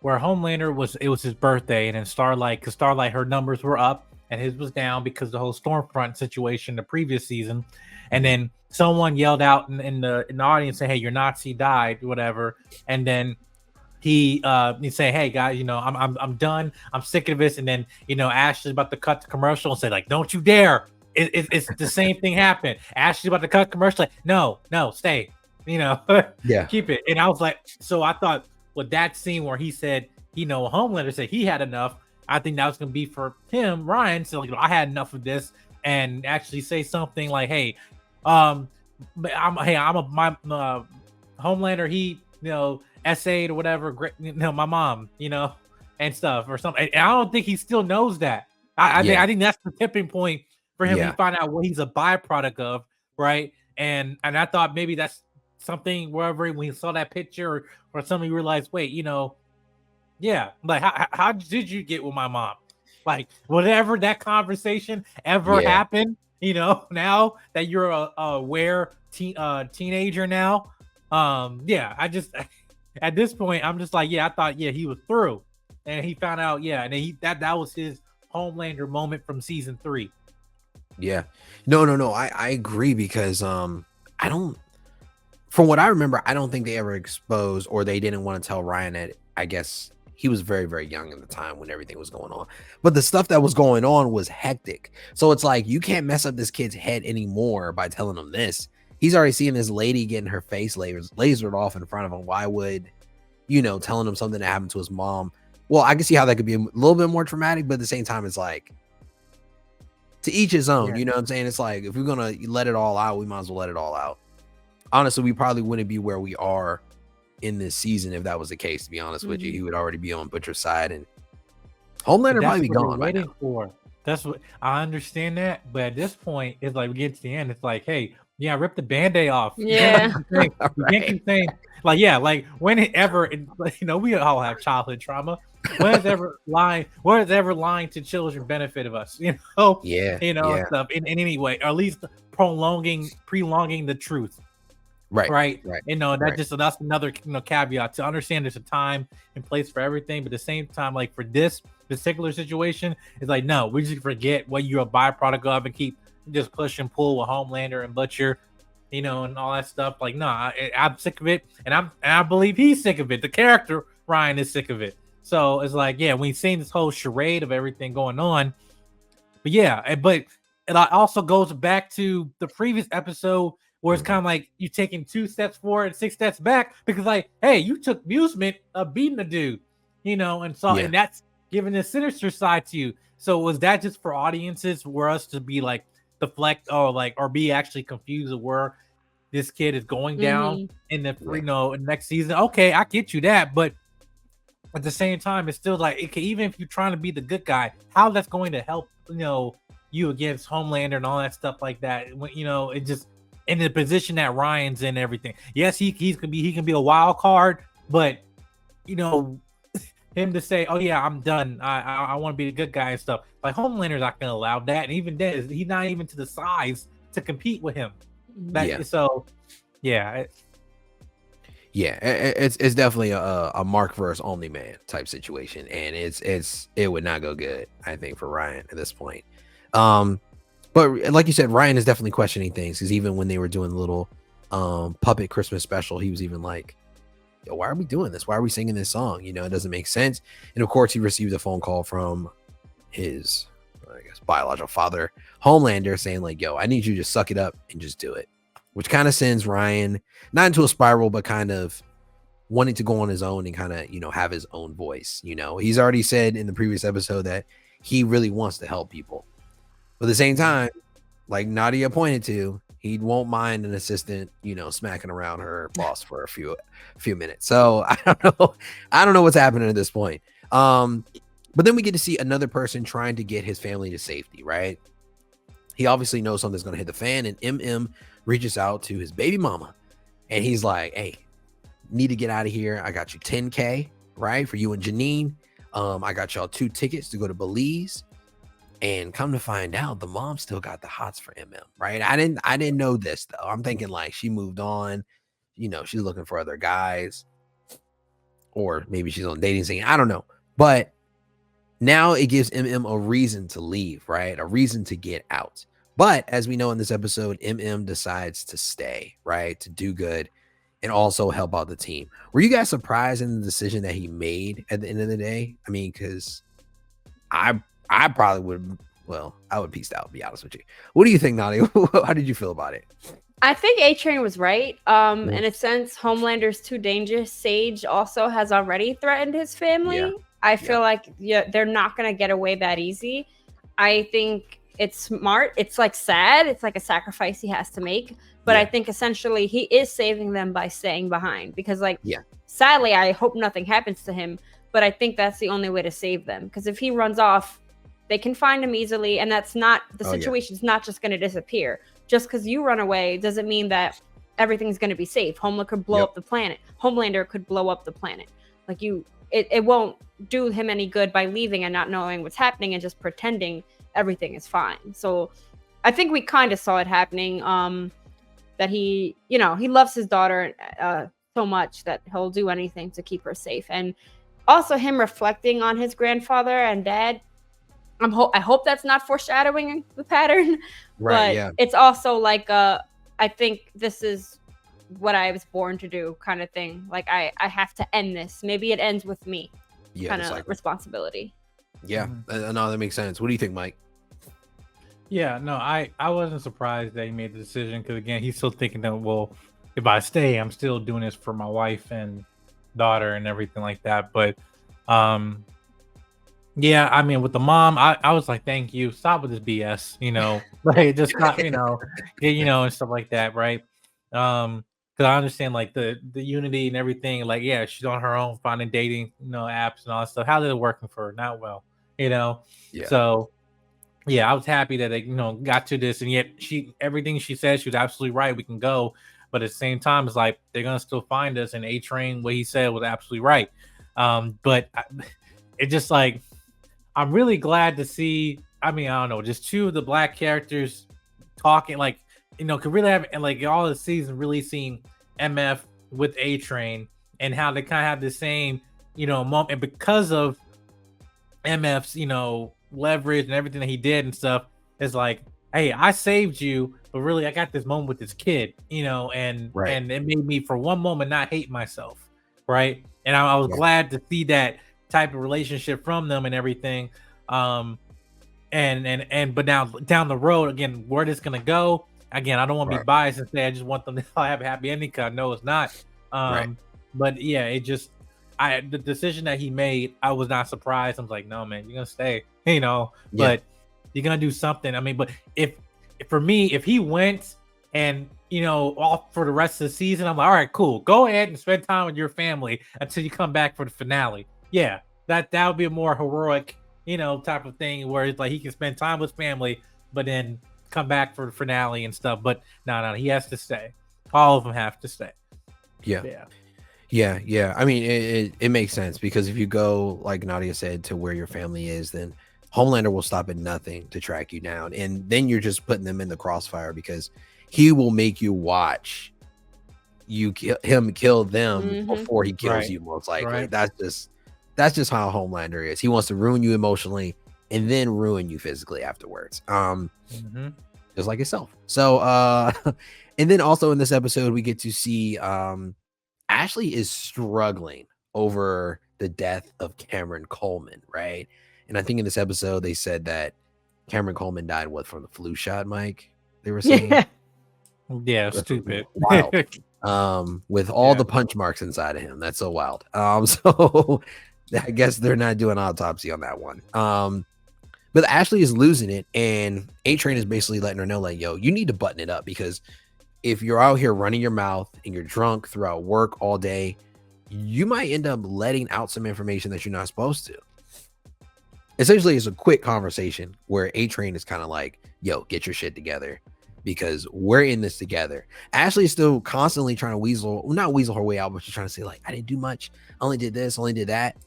where Homelander it was his birthday, and then Starlight, because Starlight, her numbers were up and his was down because the whole Stormfront situation the previous season. And then someone yelled out in the audience, say, hey, your Nazi died, whatever. And then he say, hey guys, you know, I'm done, I'm sick of this. And then, you know, Ashley's about to cut the commercial and say, like, don't you dare. It's the same thing happened. Ashley's about to cut commercial, like, no, stay, you know, keep it. And I was like, so I thought with that scene where he said Homelander said he had enough. I think that was gonna be for him, Ryan. So I had enough of this, and actually say something like, "Hey, I'm my Homelander. He essayed or whatever. My mom, and stuff or something. And I don't think he still knows that. I think that's the tipping point for him to find out what he's a byproduct of, right? And I thought maybe that's something wherever when he saw that picture or something, he realized, wait, like how did you get with my mom? Like whatever that conversation ever happened, now that you're a aware teenager now, I just at this point I'm just like, I thought he was through, and he found out, and then that was his Homelander moment from season 3. Yeah, no, I agree because I don't. From what I remember, I don't think they ever exposed or they didn't want to tell Ryan that. I guess he was very, very young at the time when everything was going on. But the stuff that was going on was hectic. So it's like you can't mess up this kid's head anymore by telling him this. He's already seeing this lady getting her face lasered off in front of him. Why would, telling him something that happened to his mom? Well, I can see how that could be a little bit more traumatic, but at the same time, it's like to each his own. You know what I'm saying? It's like if we're gonna let it all out, we might as well let it all out. Honestly, we probably wouldn't be where we are in this season if that was the case. To be honest with you, he would already be on Butcher's side, and Homelander might be gone by now. That's what I understand that, but at this point, it's like we get to the end. It's like, hey, rip the Band-Aid off. Yeah, you can't keep saying like whenever we all have childhood trauma. What is ever lying to children benefit of us? Stuff in any way, or at least prolonging the truth. Right. That's another caveat to understand. There's a time and place for everything, but at the same time, like for this particular situation, it's like no, we just forget what you're a byproduct of and keep just push and pull with Homelander and Butcher, and all that stuff. Like no, I'm sick of it, and I believe he's sick of it. The character Ryan is sick of it. So it's like we've seen this whole charade of everything going on, but it also goes back to the previous episode. Where it's kind of like you taking 2 steps forward and 6 steps back because, like, hey, you took amusement of beating the dude, and that's giving the sinister side to you. So was that just for audiences, for us to be like deflect or be actually confused of where this kid is going down in the next season? Okay, I get you that, but at the same time, it's still like even if you're trying to be the good guy, how that's going to help you against Homelander and all that stuff like that? It just. In the position that Ryan's in, everything. Yes, he can be a wild card, but him to say, "Oh yeah, I'm done. I want to be the good guy" and stuff. Like Homelander's not going to allow that, and even then, he's not even to the size to compete with him. So, it's definitely a Mark versus only man type situation, and it would not go good, I think, for Ryan at this point. But like you said, Ryan is definitely questioning things because even when they were doing the little puppet Christmas special, he was even like, yo, why are we doing this? Why are we singing this song? It doesn't make sense. And of course, he received a phone call from his, biological father, Homelander, saying like, yo, I need you to suck it up and just do it. Which kind of sends Ryan not into a spiral, but kind of wanting to go on his own and kind of, have his own voice. He's already said in the previous episode that he really wants to help people. But at the same time, like Nadia pointed to, he won't mind an assistant, smacking around her boss for a few minutes. So I don't know what's happening at this point. But then we get to see another person trying to get his family to safety, right? He obviously knows something's going to hit the fan, and MM reaches out to his baby mama, and he's like, "Hey, need to get out of here. I got you $10K, right, for you and Janine. I got y'all 2 tickets to go to Belize." And come to find out, the mom still got the hots for MM, right? I didn't know this though. I'm thinking like she moved on, she's looking for other guys, or maybe she's on dating scene. I don't know, but now it gives MM a reason to leave, right? A reason to get out. But as we know in this episode, MM decides to stay, right? To do good and also help out the team. Were you guys surprised in the decision that he made at the end of the day? I mean, because I probably would. Well, I would peace out, to be honest with you. What do you think, Nadia? How did you feel about it? I think A-Train was right. In a sense, Homelander's too dangerous. Sage also has already threatened his family. I feel like they're not going to get away that easy. I think it's smart. It's like sad. It's like a sacrifice he has to make. But I think essentially he is saving them by staying behind because sadly, I hope nothing happens to him. But I think that's the only way to save them. Because if he runs off, they can find him easily. And that's not, the situation's not just going to disappear. Just because you run away doesn't mean that everything's going to be safe. Homelander could blow up the planet. Homelander could blow up the planet. Like it won't do him any good by leaving and not knowing what's happening and just pretending everything is fine. So I think we kind of saw it happening. That he loves his daughter so much that he'll do anything to keep her safe. And also him reflecting on his grandfather and dad. I hope that's not foreshadowing the pattern. Right. But it's also like I think this is what I was born to do kind of thing. Like I have to end this. Maybe it ends with me. Kind of responsibility. Yeah. No, that makes sense. What do you think, Mike? Yeah, no, I wasn't surprised that he made the decision because again, he's still thinking that, well, if I stay, I'm still doing this for my wife and daughter and everything like that. But yeah, I mean, with the mom, I was like, thank you, stop with this BS, like just stop, and stuff like that, right? Because I understand like the unity and everything, like she's on her own finding dating, apps and all that stuff. How is it working for her? Not well, So. Yeah, I was happy that they, got to this, and yet everything she said, she was absolutely right. We can go, but at the same time, it's like they're gonna still find us. And A-Train, what he said was absolutely right. But it's just like I'm really glad to see. I mean, I don't know, just two of the black characters talking, like could really have, and like all the season really seen MF with A-Train and how they kind of have the same, moment, and because of MF's, leverage and everything that he did and stuff, is like, hey, I saved you, but really I got this moment with this kid, and it made me for one moment not hate myself, right? And I was glad to see that type of relationship from them and everything. But now down the road, again, where this gonna go, again, I don't want to be biased and say I just want them to have a happy ending, because I know it's not. But yeah, it just the decision that he made, I was not surprised. I was like, no, man, you're gonna stay, but you're gonna do something. I mean, but if he went and off for the rest of the season, I'm like, all right, cool, go ahead and spend time with your family until you come back for the finale. Yeah, that would be a more heroic, type of thing where it's like he can spend time with family, but then come back for the finale and stuff. But no, he has to stay. All of them have to stay. Yeah. I mean, it makes sense, because if you go, like Nadia said, to where your family is, then Homelander will stop at nothing to track you down. And then you're just putting them in the crossfire, because he will make you watch him kill them before he kills you, most likely. That's just how Homelander is. He wants to ruin you emotionally and then ruin you physically afterwards. Just like himself. So and then also in this episode, we get to see Ashley is struggling over the death of Cameron Coleman, right? And I think in this episode they said that Cameron Coleman died from the flu shot, Mike? They were saying. Yeah, stupid. Wild. With all the punch marks inside of him. That's so wild. So I guess they're not doing autopsy on that one. But Ashley is losing it, and A-Train is basically letting her know, like, yo, you need to button it up, because if you're out here running your mouth and you're drunk throughout work all day, you might end up letting out some information that you're not supposed to. Essentially, it's a quick conversation where A-Train is kind of like, yo, get your shit together, because we're in this together. Ashley is still constantly trying to not weasel her way out, but she's trying to say, like, I didn't do much. I only did this, only did that.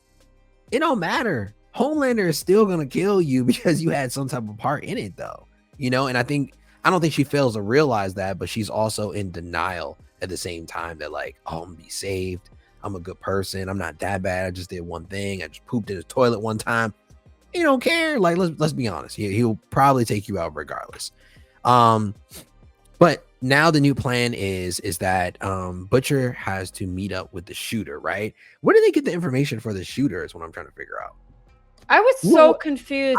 It don't matter. Homelander is still going to kill you because you had some type of part in it, though. And I don't think she fails to realize that, but she's also in denial at the same time that, like, oh, I'm gonna be saved. I'm a good person. I'm not that bad. I just did one thing. I just pooped in the toilet one time. You don't care. Like, let's be honest. He'll probably take you out regardless. But now the new plan is that Butcher has to meet up with the shooter, right? Where did they get the information for the shooter is what I'm trying to figure out. I was so confused.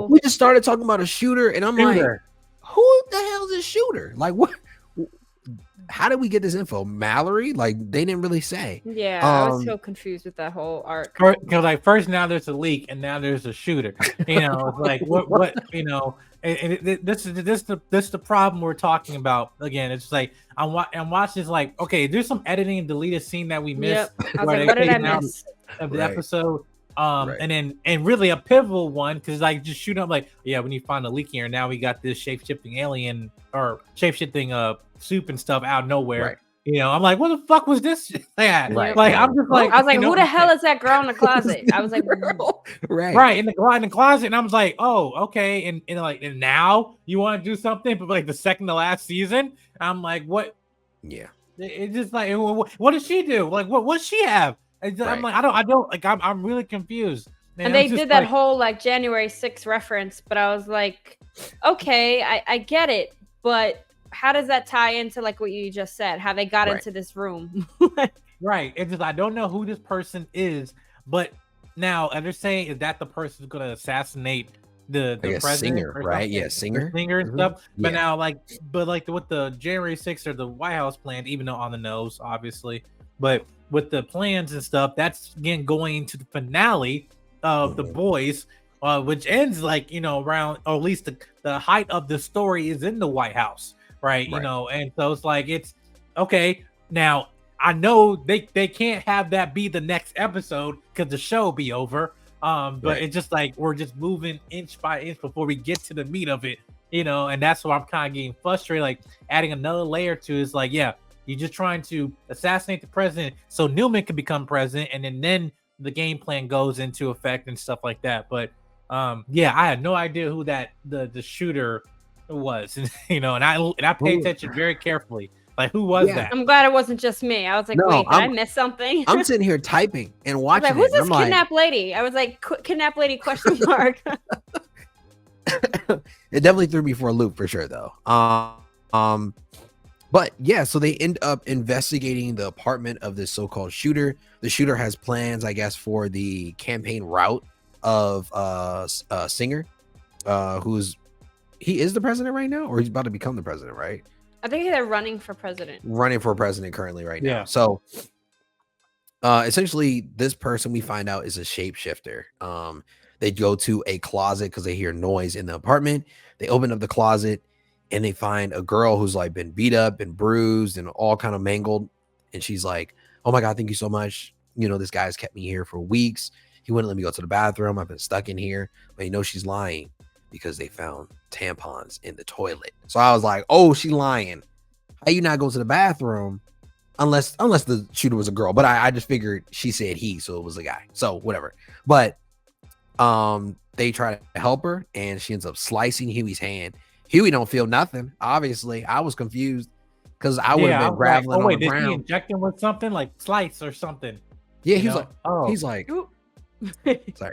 We just started talking about a shooter, and I'm like, who the hell is a shooter? Like, what? how did we get this info? Mallory? Like they didn't really say. Yeah, I was so confused with that whole arc. Because like first now there's a leak and now there's a shooter. You know, it's like what you know. This is the problem we're talking about again. It's like I'm watching. It's like okay, there's some editing and deleted scene that we missed. Yep. I was like, what did I miss of the episode? And really a pivotal one because like just shooting up like yeah, when you find a leak here, now we got this shape-shifting alien or shape-shifting soup and stuff out of nowhere. Right. You know, I'm like, what the fuck was this? Right. Like, I'm just like, I was like, who the hell is that girl in the closet? I was like, right in the closet, and I was like, oh, okay, and now you want to do something, but like the second to last season, I'm like, what? Yeah, it's just like, what does she do? Like, what she have? I'm like, I don't like, I'm really confused. And they did that whole like January 6th reference, but I was like, okay, I get it, but how does that tie into like what you just said? How they got into this room? Right. It's just I don't know who this person is, but now they're saying is that the person who's gonna assassinate the president, Singer, right? Yeah, Singer and stuff. But now like with the January 6th or the White House plan, even though on the nose, obviously, but with the plans and stuff, that's again going into the finale of The Boys, which ends like around, or at least the height of the story is in the White House. Right, you know, and so it's like it's okay. Now I know they can't have that be the next episode because the show will be over. But it's just like we're just moving inch by inch before we get to the meat of it, and that's why I'm kind of getting frustrated. Like adding another layer to is like, yeah, you're just trying to assassinate the president so Newman can become president, and then the game plan goes into effect and stuff like that. But yeah, I had no idea who that the shooter was, and I paid attention very carefully. Like, who was that? I'm glad it wasn't just me. I was like, wait, did I miss something? I'm sitting here typing and watching. Like, who's this kidnapped lady? I was like, kidnapped lady question mark. It definitely threw me for a loop for sure, though. But yeah, so they end up investigating the apartment of this so-called shooter. The shooter has plans, I guess, for the campaign route of Singer, he is the president right now, or he's about to become the president, right? I think they're running for president. Running for president currently right now. So essentially this person we find out is a shapeshifter. They go to a closet because they hear noise in the apartment. They open up the closet and they find a girl who's like been beat up and bruised and all kind of mangled. And she's like, oh my God, thank you so much. This guy's kept me here for weeks. He wouldn't let me go to the bathroom. I've been stuck in here. But she's lying because they found tampons in the toilet. So I was like, oh, she lying. How you not go to the bathroom unless the shooter was a girl? But I just figured she said he, so it was a guy. So whatever. But they try to help her and she ends up slicing Hughie's hand. Hughie don't feel nothing. Obviously, I was confused because I would have been grappling on the ground. Did he inject him with something like slice or something? Yeah, he's like, sorry.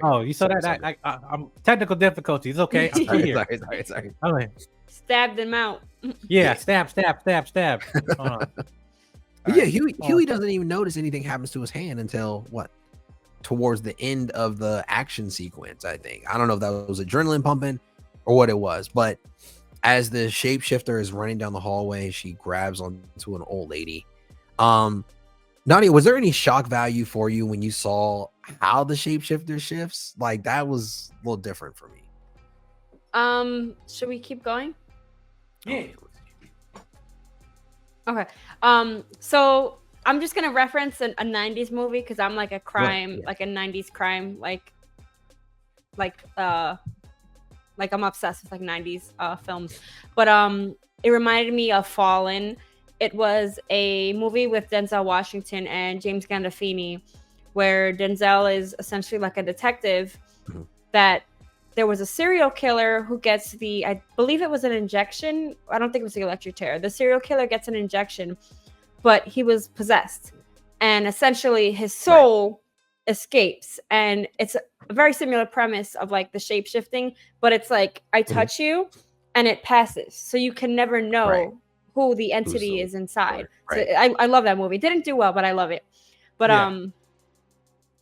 Oh, you saw that? I'm technical difficulties. Okay. Sorry. Okay. Stabbed him out. Yeah, stab. Yeah, Hughie doesn't even notice anything happens to his hand until towards the end of the action sequence, I think. I don't know if that was adrenaline pumping or what it was, but as the shapeshifter is running down the hallway, she grabs onto an old lady. Nadia, was there any shock value for you when you saw how the shapeshifter shifts? Like that was a little different for me. Should we keep going? Yeah. Okay. So I'm just gonna reference a 90s movie because I'm like a crime, like a 90s crime, like I'm obsessed with like 90s films. But it reminded me of Fallen. It was a movie with Denzel Washington and James Gandolfini, where Denzel is essentially like a detective that there was a serial killer who gets I believe it was an injection. I don't think it was the electric chair. The serial killer gets an injection, but he was possessed. And essentially his soul escapes. And it's a very similar premise of like the shape shifting, but it's like, I touch you and it passes. So you can never know who the entity is inside. So I love that movie. It didn't do well, but I love it. But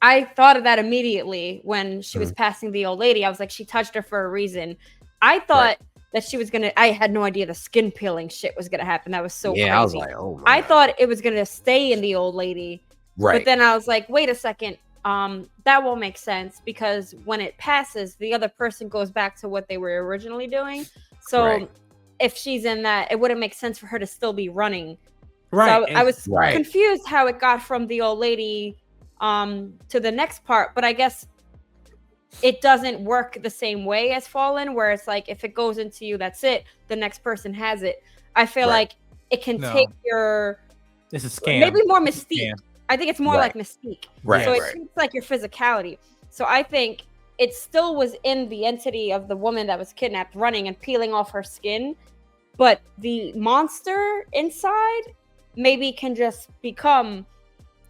I thought of that immediately when she was passing the old lady. I was like, she touched her for a reason. I thought that she was gonna. I had no idea the skin peeling shit was gonna happen. That was so crazy. I was like, oh my God. thought it was gonna stay in the old lady, right? But then I was like, wait a second. That won't make sense because when it passes, the other person goes back to what they were originally doing. So if she's in that, it wouldn't make sense for her to still be running. Right. So I was confused how it got from the old lady to the next part, but I guess it doesn't work the same way as Fallen, where it's like if it goes into you, that's it. The next person has it. I feel like it can take your. This is scam. Maybe more Mystique. I think it's more like Mystique. Right. So it treats like your physicality. So I think it still was in the entity of the woman that was kidnapped, running and peeling off her skin, but the monster inside maybe can just become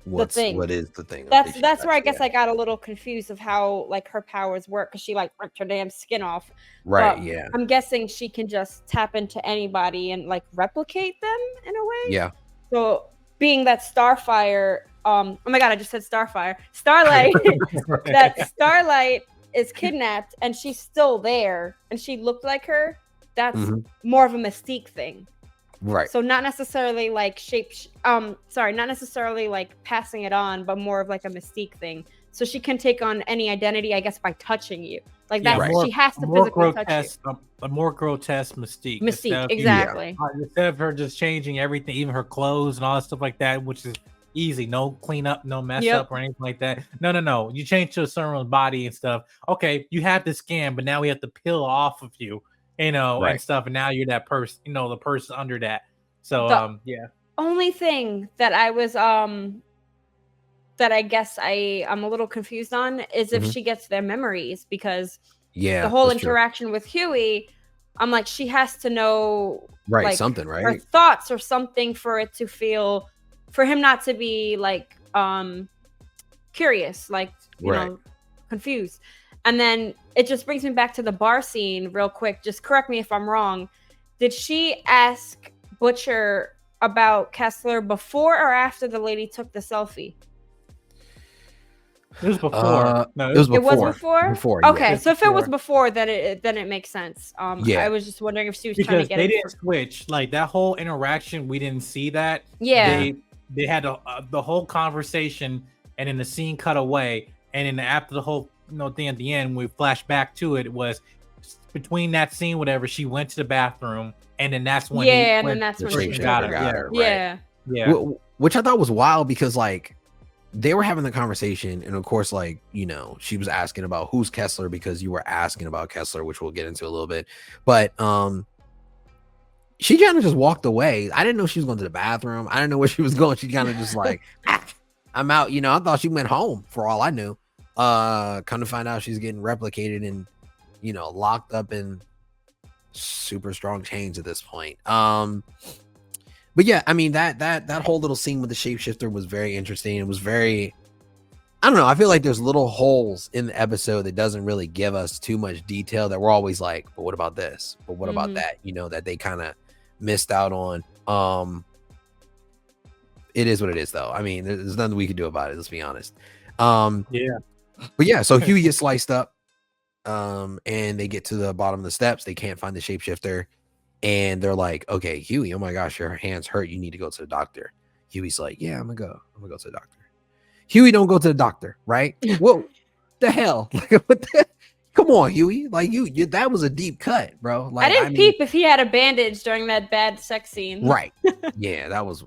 the thing. What is the thing? That's where I guess I got a little confused of how like her powers work, because she like ripped her damn skin off. Right. But yeah. I'm guessing she can just tap into anybody and like replicate them in a way. Yeah. So being that Starfire, oh my God, I just said Starfire. Starlight, that Starlight is kidnapped and she's still there and she looked like her. That's more of a Mystique thing. Right. So not necessarily like not necessarily like passing it on, but more of like a Mystique thing. So she can take on any identity, I guess, by touching you. Like that, she has to physically touch you. A more grotesque Mystique. Mystique, exactly. Instead of her just changing everything, even her clothes and all that stuff like that, which is easy. No cleanup, no mess up or anything like that. No. You change to a certain body and stuff. Okay, you have the skin, but now we have to peel off of you, and stuff. And now you're that person, the person under that. So, Only thing that I was, that I guess I'm a little confused on is if she gets their memories, because the whole interaction with Hughie, I'm like, she has to know like, something, right? Her thoughts or something for it to feel, for him not to be like curious, like you know, confused. And then it just brings me back to the bar scene real quick. Just correct me if I'm wrong. Did she ask Butcher about Kessler before or after the lady took the selfie? It was before. No, it was before. It was before? Before. Okay, yeah. so if it was before, then it makes sense. I was just wondering if she was trying to get they didn't switch. Like that whole interaction, we didn't see that. Yeah. They had the whole conversation, and then the scene cut away, and then after the whole thing at the end, we flash back to it. It was between that scene, whatever. She went to the bathroom, and then that's when she got her. Yeah. Which I thought was wild because like. They were having the conversation, and of course, like, she was asking about who's Kessler because you were asking about Kessler, which we'll get into a little bit. But she kind of just walked away. I didn't know she was going to the bathroom. I didn't know where she was going. She kind of just like, I'm out. I thought she went home for all I knew. Come to find out she's getting replicated and, locked up in super strong chains at this point. But yeah, I mean that whole little scene with the shapeshifter was very interesting. It was very, I don't know. I feel like there's little holes in the episode that doesn't really give us too much detail that we're always like, but what about this? But what about that? That they kind of missed out on. It is what it is, though. I mean, there's nothing we can do about it. Let's be honest. Yeah. But yeah, so Hughie gets sliced up, and they get to the bottom of the steps. They can't find the shapeshifter. And they're like, okay, Hughie, oh my gosh, your hands hurt. You need to go to the doctor. Hughie's like, yeah, I'm gonna go to the doctor. Hughie don't go to the doctor, right? Whoa, the hell? Like, what the? Come on, Hughie. Like you that was a deep cut, bro. Like, I didn't peep if he had a bandage during that bad sex scene. Right. Yeah, that was.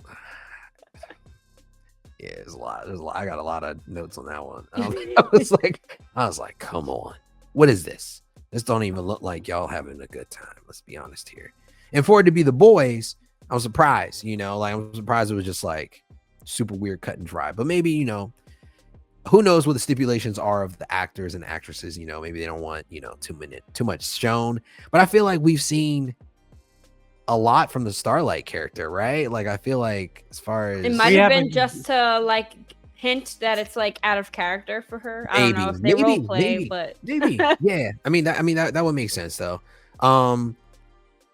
Yeah, there's a lot. I got a lot of notes on that one. I was like, come on, what is this? This don't even look like y'all having a good time. Let's be honest here. And for it to be the boys, I was surprised, like I'm surprised it was just like super weird cut and dry. But maybe, who knows what the stipulations are of the actors and actresses, maybe they don't want, too much shown. But I feel like we've seen a lot from the Starlight character, right? Like I feel like as far as it might have been just to like hint that it's like out of character for her. I don't know if they role play, but maybe. Yeah. I mean that would make sense though.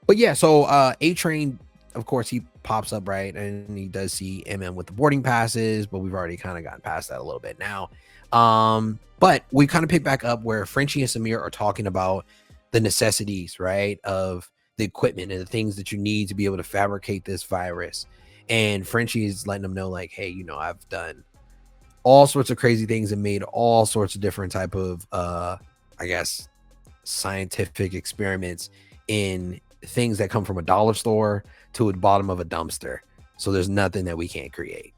But yeah, so A-Train, of course, he pops up, right? And he does see MM with the boarding passes, but we've already kind of gotten past that a little bit now. But we kind of pick back up where Frenchie and Samir are talking about the necessities, right, of the equipment and the things that you need to be able to fabricate this virus. And Frenchie is letting them know, like, hey, you know, I've done all sorts of crazy things and made all sorts of different type of I guess scientific experiments in things that come from a dollar store to the bottom of a dumpster. So there's nothing that we can't create.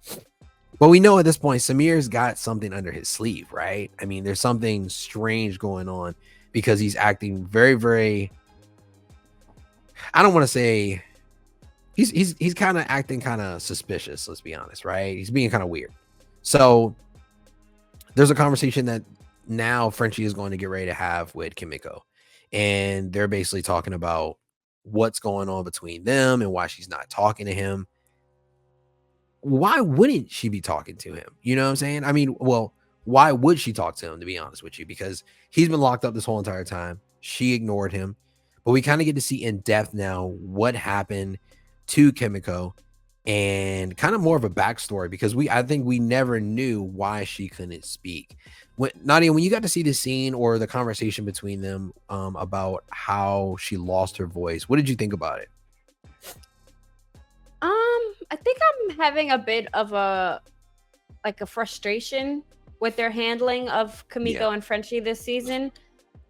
But we know at this point Samir's got something under his sleeve, right? I mean, there's something strange going on because he's acting very, very, I don't want to say, he's kind of acting kind of suspicious, let's be honest, right? He's being kind of weird. So there's a conversation that now Frenchie is going to get ready to have with Kimiko, and they're basically talking about what's going on between them and why she's not talking to him. Why wouldn't she be talking to him? You know what I'm saying? I mean, well, why would she talk to him, to be honest with you? Because he's been locked up this whole entire time. She ignored him. But we kind of get to see in depth now what happened to Kimiko and kind of more of a backstory, because I think we never knew why she couldn't speak. Nadia, when you got to see the scene or the conversation between them about how she lost her voice, what did you think about it? I think I'm having a bit of a frustration with their handling of Kimiko and Frenchie this season.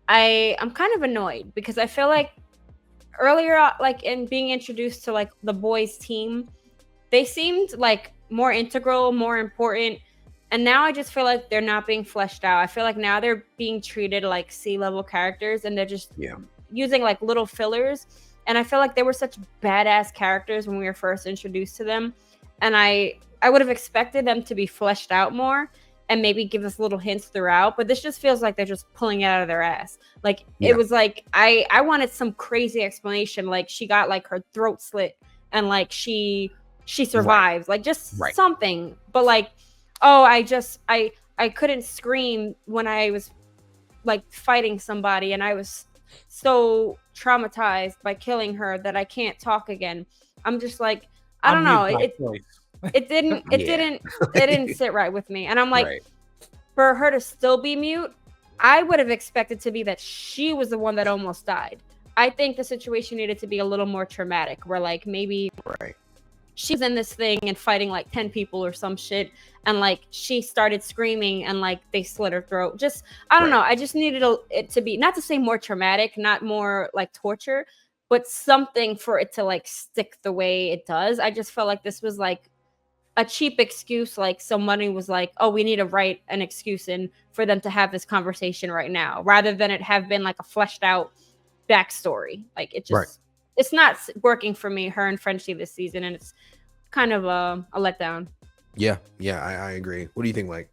I'm kind of annoyed because I feel like earlier, like in being introduced to like the boys team, they seemed like more integral, more important. And now I just feel like they're not being fleshed out. I feel like now they're being treated like C-level characters, and they're just using like little fillers. And I feel like they were such badass characters when we were first introduced to them. And I would have expected them to be fleshed out more and maybe give us little hints throughout. But this just feels like they're just pulling it out of their ass. Like, it was like, I wanted some crazy explanation. Like, she got like her throat slit and like she survives. Like, just something. But like, oh, I couldn't scream when I was like fighting somebody, and I was so traumatized by killing her that I can't talk again. I'm just like, I don't know. It didn't sit right with me. And I'm like, for her to still be mute, I would have expected to be that she was the one that almost died. I think the situation needed to be a little more traumatic, where like maybe she's in this thing and fighting like 10 people or some shit, and like she started screaming and like they slit her throat. Just, I don't know. I just needed it to be, not to say more traumatic, not more like torture, but something for it to like stick the way it does. I just felt like this was like a cheap excuse. Like somebody was like, oh, we need to write an excuse in for them to have this conversation right now, rather than it have been like a fleshed out backstory. Like, it just, it's not working for me, her and Frenchie this season, and it's kind of a letdown. Yeah, I agree. What do you think, Mike?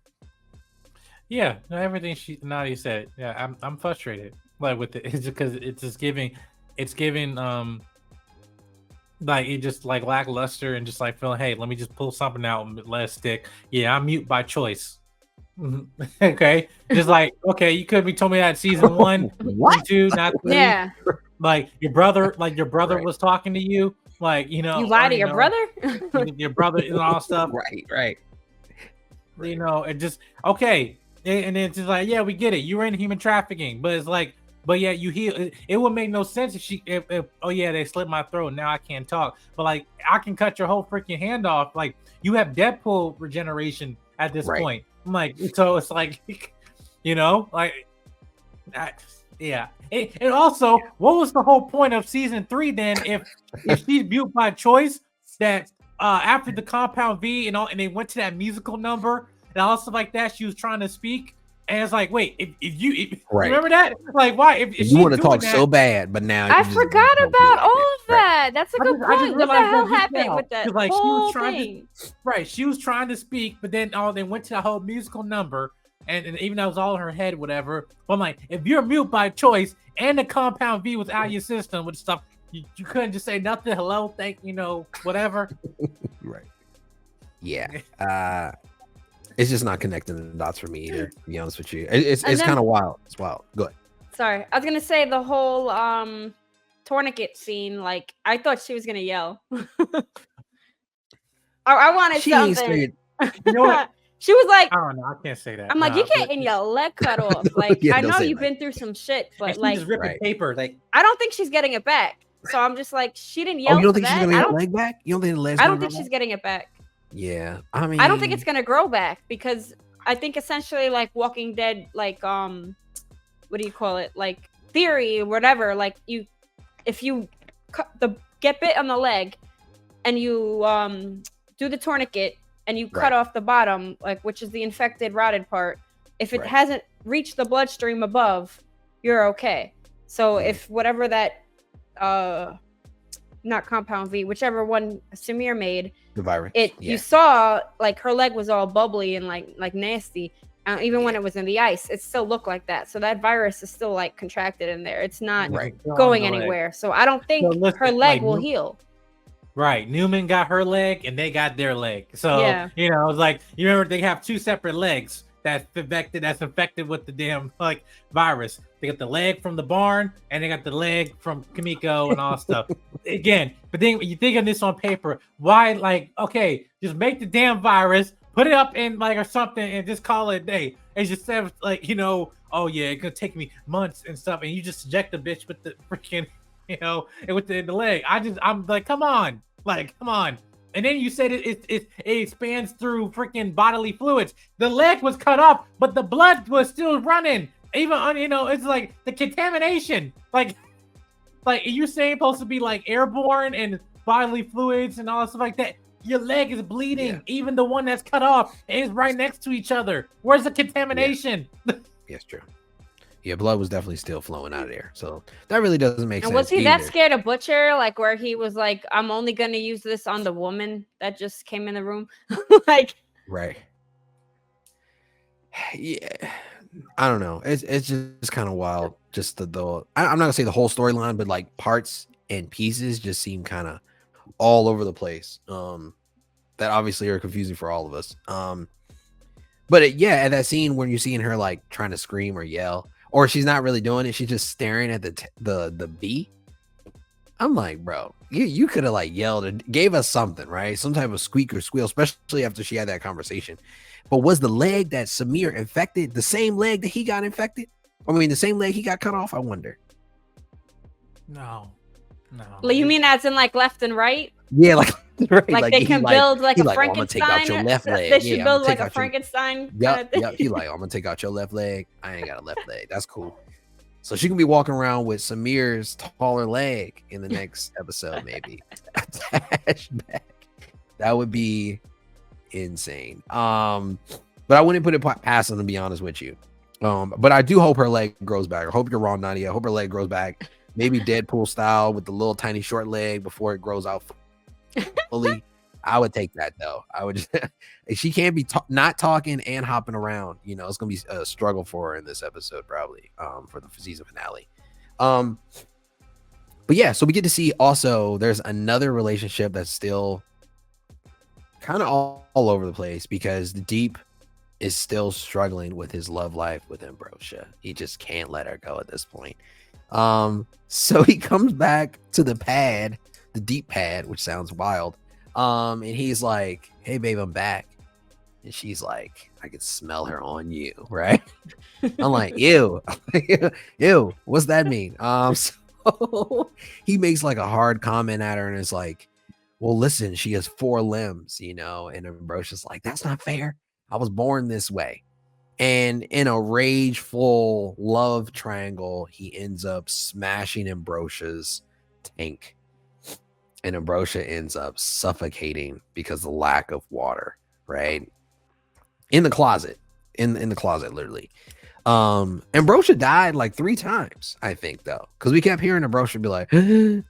Yeah, everything Nadia said. Yeah, I'm frustrated like with it. It's because it's giving like it just like lackluster, and just like feeling, hey, let me just pull something out and let it stick. Yeah, I'm mute by choice. Okay, just like, okay, you could be told me that season 1, 2, not 3. Yeah, like your brother was talking to you, like, you know, you lie to your brother, your brother and all stuff, right. You know, it just okay, and then it's just like, yeah, we get it, you were in human trafficking, but it's like, but yeah, you heal. It would make no sense if oh yeah, they slit my throat, now I can't talk, but like I can cut your whole freaking hand off. Like, you have Deadpool regeneration at this point. I'm like, so it's like, you know, like, yeah. And also, what was the whole point of season 3 then? If she's mute by choice, that after the compound V and all, and they went to that musical number and all stuff like that, she was trying to speak, and it's like, wait, if you remember that? Like, why? If you want to talk that, so bad, but now I forgot about all of that. That's a good point. What the hell happened with that like, whole thing? She was trying to speak, but then they went to the whole musical number, and even though it was all in her head, whatever. But I'm like, if you're mute by choice and the compound V was out of your system with stuff, you couldn't just say nothing. Hello, thank you, know, whatever. Yeah. It's just not connecting the dots for me either, to be honest with you. It's kind of wild. It's wild. Go ahead. Sorry. I was going to say the whole tourniquet scene, like, I thought she was going to yell. I wanted something. You know what? She was like, I don't know. I can't say that. I'm like, you can't get your leg cut off. Like, I know you've been through some shit, but like, just ripping paper. Like, I don't think she's getting it back. So I'm just like, she didn't Oh, yell you don't for think she's that. gonna get her leg back? You don't think the leg's I gonna don't think grow she's back? getting it back. Yeah, I mean, I don't think it's gonna grow back because I think essentially like Walking Dead, like what do you call it? Like theory or whatever. Like if you get bit on the leg and you do the tourniquet and you cut off the bottom, like which is the infected, rotted part. If it hasn't reached the bloodstream above, you're okay. So if whatever that not compound V, whichever one Samir made, the virus, you saw like her leg was all bubbly and like nasty. Even when it was in the ice, it still looked like that. So that virus is still like contracted in there. It's not going anywhere. So I don't think her leg will heal. Right. Newman got her leg and they got their leg. So, you know, it's like, you remember they have two separate legs that's infected with the damn like virus. They got the leg from the barn and they got the leg from Kimiko and all stuff. Again, but then when you think of this on paper, why like, okay, just make the damn virus, put it up in like or something and just call it a day. It's just like, you know, oh yeah, it's gonna take me months and stuff, and you just inject the bitch with the freaking, you know, and with the leg. I'm like, come on. And then you said it expands through freaking bodily fluids. The leg was cut off, but the blood was still running. Even on, you know, it's like the contamination. Like you're saying supposed to be like airborne and bodily fluids and all stuff like that. Your leg is bleeding. Even the one that's cut off is right next to each other. Where's the contamination? Yes, true. Yeah, blood was definitely still flowing out of there. So that really doesn't make sense. And was he that scared of Butcher? Like where he was like, I'm only going to use this on the woman that just came in the room? Like, right. Yeah. I don't know. It's just kind of wild. Just I'm not gonna say the whole storyline, but like parts and pieces just seem kind of all over the place. That obviously are confusing for all of us. But at that scene when you're seeing her like trying to scream or yell, or she's not really doing it, she's just staring at the bee. I'm like, bro, you could have like yelled and gave us something, right? Some type of squeak or squeal, especially after she had that conversation. But was the leg that Samir infected the same leg that he got infected? I mean, the same leg he got cut off? I wonder. No. You mean as in like left and right? Yeah, like right. Like they can build like a Frankenstein. I'm gonna take out your left leg. They should build like a Frankenstein. Yep. He like, I'm gonna take out your left leg. I ain't got a left leg. That's cool. So she can be walking around with Samir's taller leg in the next episode, maybe. Attached back. That would be insane. But I wouldn't put it past them, to be honest with you. But I do hope her leg grows back. I hope you're wrong, Nadia. I hope her leg grows back. Maybe Deadpool style with the little tiny short leg before it grows out fully. I would take that though. I would just she can't be not talking and hopping around. You know, it's gonna be a struggle for her in this episode, probably for the season finale. But yeah, so we get to see also there's another relationship that's still kind of all over the place because the Deep is still struggling with his love life with Ambrosia. He just can't let her go at this point. So he comes back to the pad, the Deep pad, which sounds wild. And he's like, hey babe, I'm back. And she's like, I can smell her on you, right? I'm like, ew. Ew, what's that mean? So he makes like a hard comment at her and is like, well, listen, she has 4 limbs, you know, and Ambrosia's like, that's not fair. I was born this way. And in a rageful love triangle, he ends up smashing Ambrosia's tank. And Ambrosia ends up suffocating because of the lack of water, right? In the closet. In the closet, literally. Ambrosia died like 3 times, I think, though. Because we kept hearing Ambrosia be like, and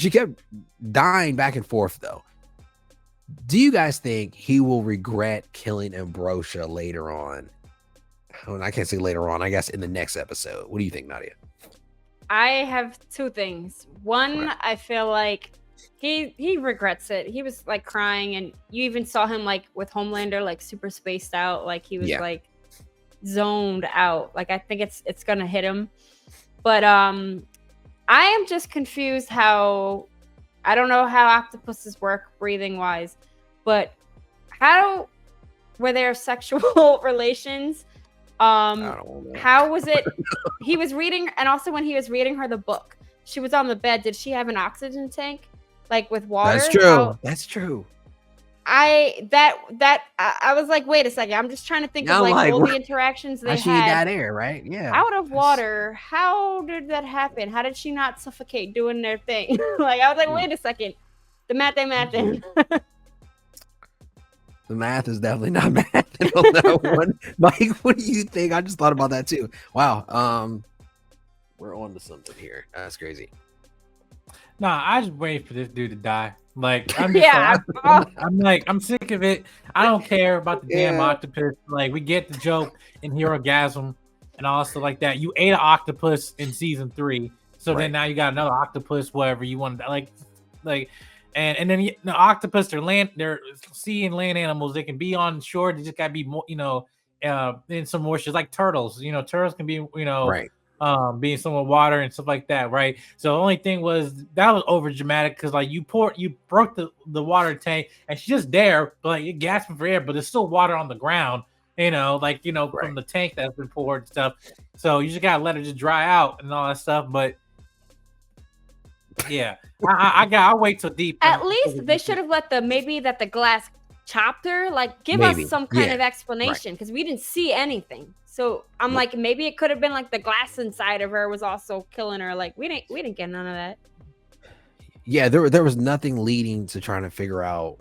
she kept dying back and forth, though. Do you guys think he will regret killing Ambrosia later on? I can't say later on, I guess in the next episode. What do you think, Nadia? I have 2 things. One, right. I feel like he regrets it. He was like crying, and you even saw him like with Homelander, like super spaced out, like he was like zoned out. Like I think it's gonna hit him. But I am just confused how I don't know how octopuses work breathing wise, but how were there sexual relations? How was it? He was reading, and also when he was reading her the book, she was on the bed, did she have an oxygen tank, like with water? That's true. That's true. I was like, wait a second. I'm just trying to think of like all the interactions they she had. that air, right? Yeah. Out of water. How did that happen? How did she not suffocate doing their thing? Like I was like, wait a second. The math. The math is definitely not math on that one. Mike, what do you think? I just thought about that too. Wow. We're on to something here. That's crazy. Nah, I just wait for this dude to die. Like, I'm just I'm sick of it. I don't care about the damn octopus. Like, we get the joke in Herogasm and all stuff like that. You ate an octopus in season 3, so then now you got another octopus, whatever you want. Like, and then the octopus, they're sea and land animals. They can be on shore. They just gotta be more, in some more shit. Like turtles. Turtles can be, being somewhat water and stuff like that, right? So the only thing was that was over dramatic because like you broke the water tank and she's just there, but like, you're gasping for air, but there's still water on the ground, from the tank that's been poured and stuff. So you just gotta let it just dry out and all that stuff. But yeah, I'll wait till deep. At least they should have let the glass chopped her, like give us some kind of explanation because we didn't see anything. So I'm like, maybe it could have been like the glass inside of her was also killing her. Like we didn't get none of that. Yeah, there was nothing leading to trying to figure out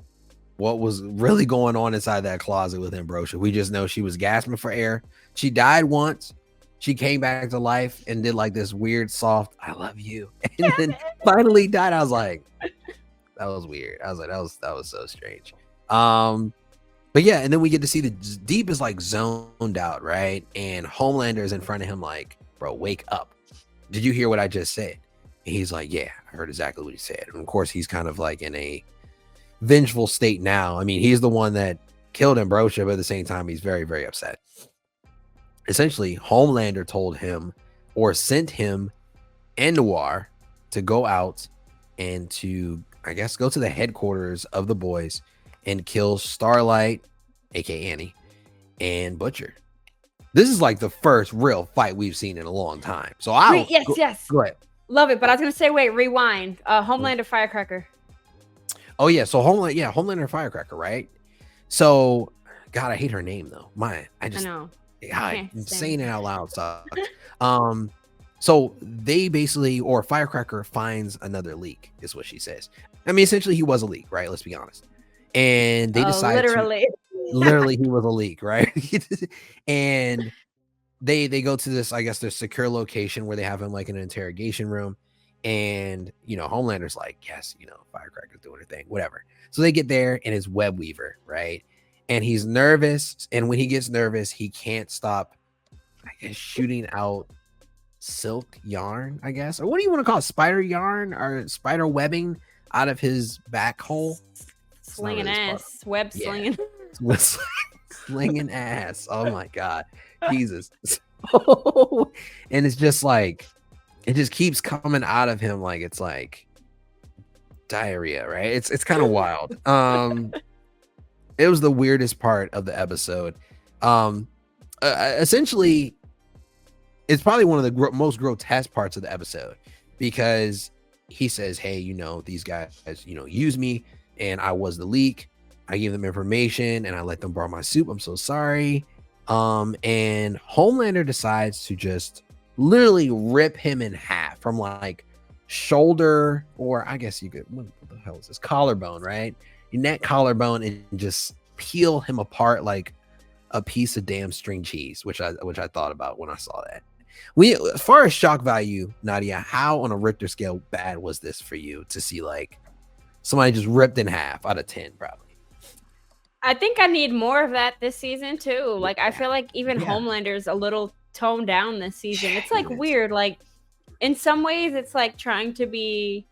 what was really going on inside that closet with Ambrosia. We just know she was gasping for air. She died once. She came back to life and did like this weird soft "I love you," and then finally died. I was like, that was weird. I was like, that was so strange. But yeah, and then we get to see the Deep is like zoned out, right? And Homelander is in front of him like, bro, wake up. Did you hear what I just said? And he's like, yeah, I heard exactly what he said. And of course, he's kind of like in a vengeful state now. I mean, he's the one that killed Ambrosia, but at the same time, he's very, very upset. Essentially, Homelander told him or sent him and Noir to go out and to, I guess, go to the headquarters of the boys and kill Starlight, aka Annie, and Butcher. This is like the first real fight we've seen in a long time. So yes. Go ahead. Love it, but I was gonna say, wait, rewind. Homelander, Firecracker. Oh yeah, so Homelander, Firecracker, right? So, God, I hate her name though. I know. Saying it out loud sucks. So they basically, or Firecracker finds another leak, is what she says. I mean, essentially, he was a leak, right? Let's be honest. And they decide literally he was a leak, right? And they go to this, I guess, their secure location where they have him like in an interrogation room. And Homelander's like, yes, Firecracker's doing her thing, whatever. So they get there and it's Web Weaver, right? And he's nervous, and when he gets nervous, he can't stop, I guess, shooting out silk yarn, I guess, or what do you want to call it, spider yarn or spider webbing out of his back hole. Slinging ass, web slinging. Slinging ass. Oh my God, Jesus. And it's just like, it just keeps coming out of him like it's like diarrhea, right? It's kind of wild. It was the weirdest part of the episode. Essentially, it's probably one of the most grotesque parts of the episode because he says, hey, these guys, use me and I was the leak. I gave them information and I let them borrow my soup. I'm so sorry. And Homelander decides to just literally rip him in half from like shoulder, or I guess you could, what the hell is this? Collarbone, right? Your neck collarbone, and just peel him apart like a piece of damn string cheese, which I thought about when I saw that. As far as shock value, Nadia, how on a Richter scale bad was this for you to see like somebody just ripped in half out of 10? Probably. I think I need more of that this season too. Like I feel like even Homelander's a little toned down this season. It's like weird. Like in some ways, it's like trying to be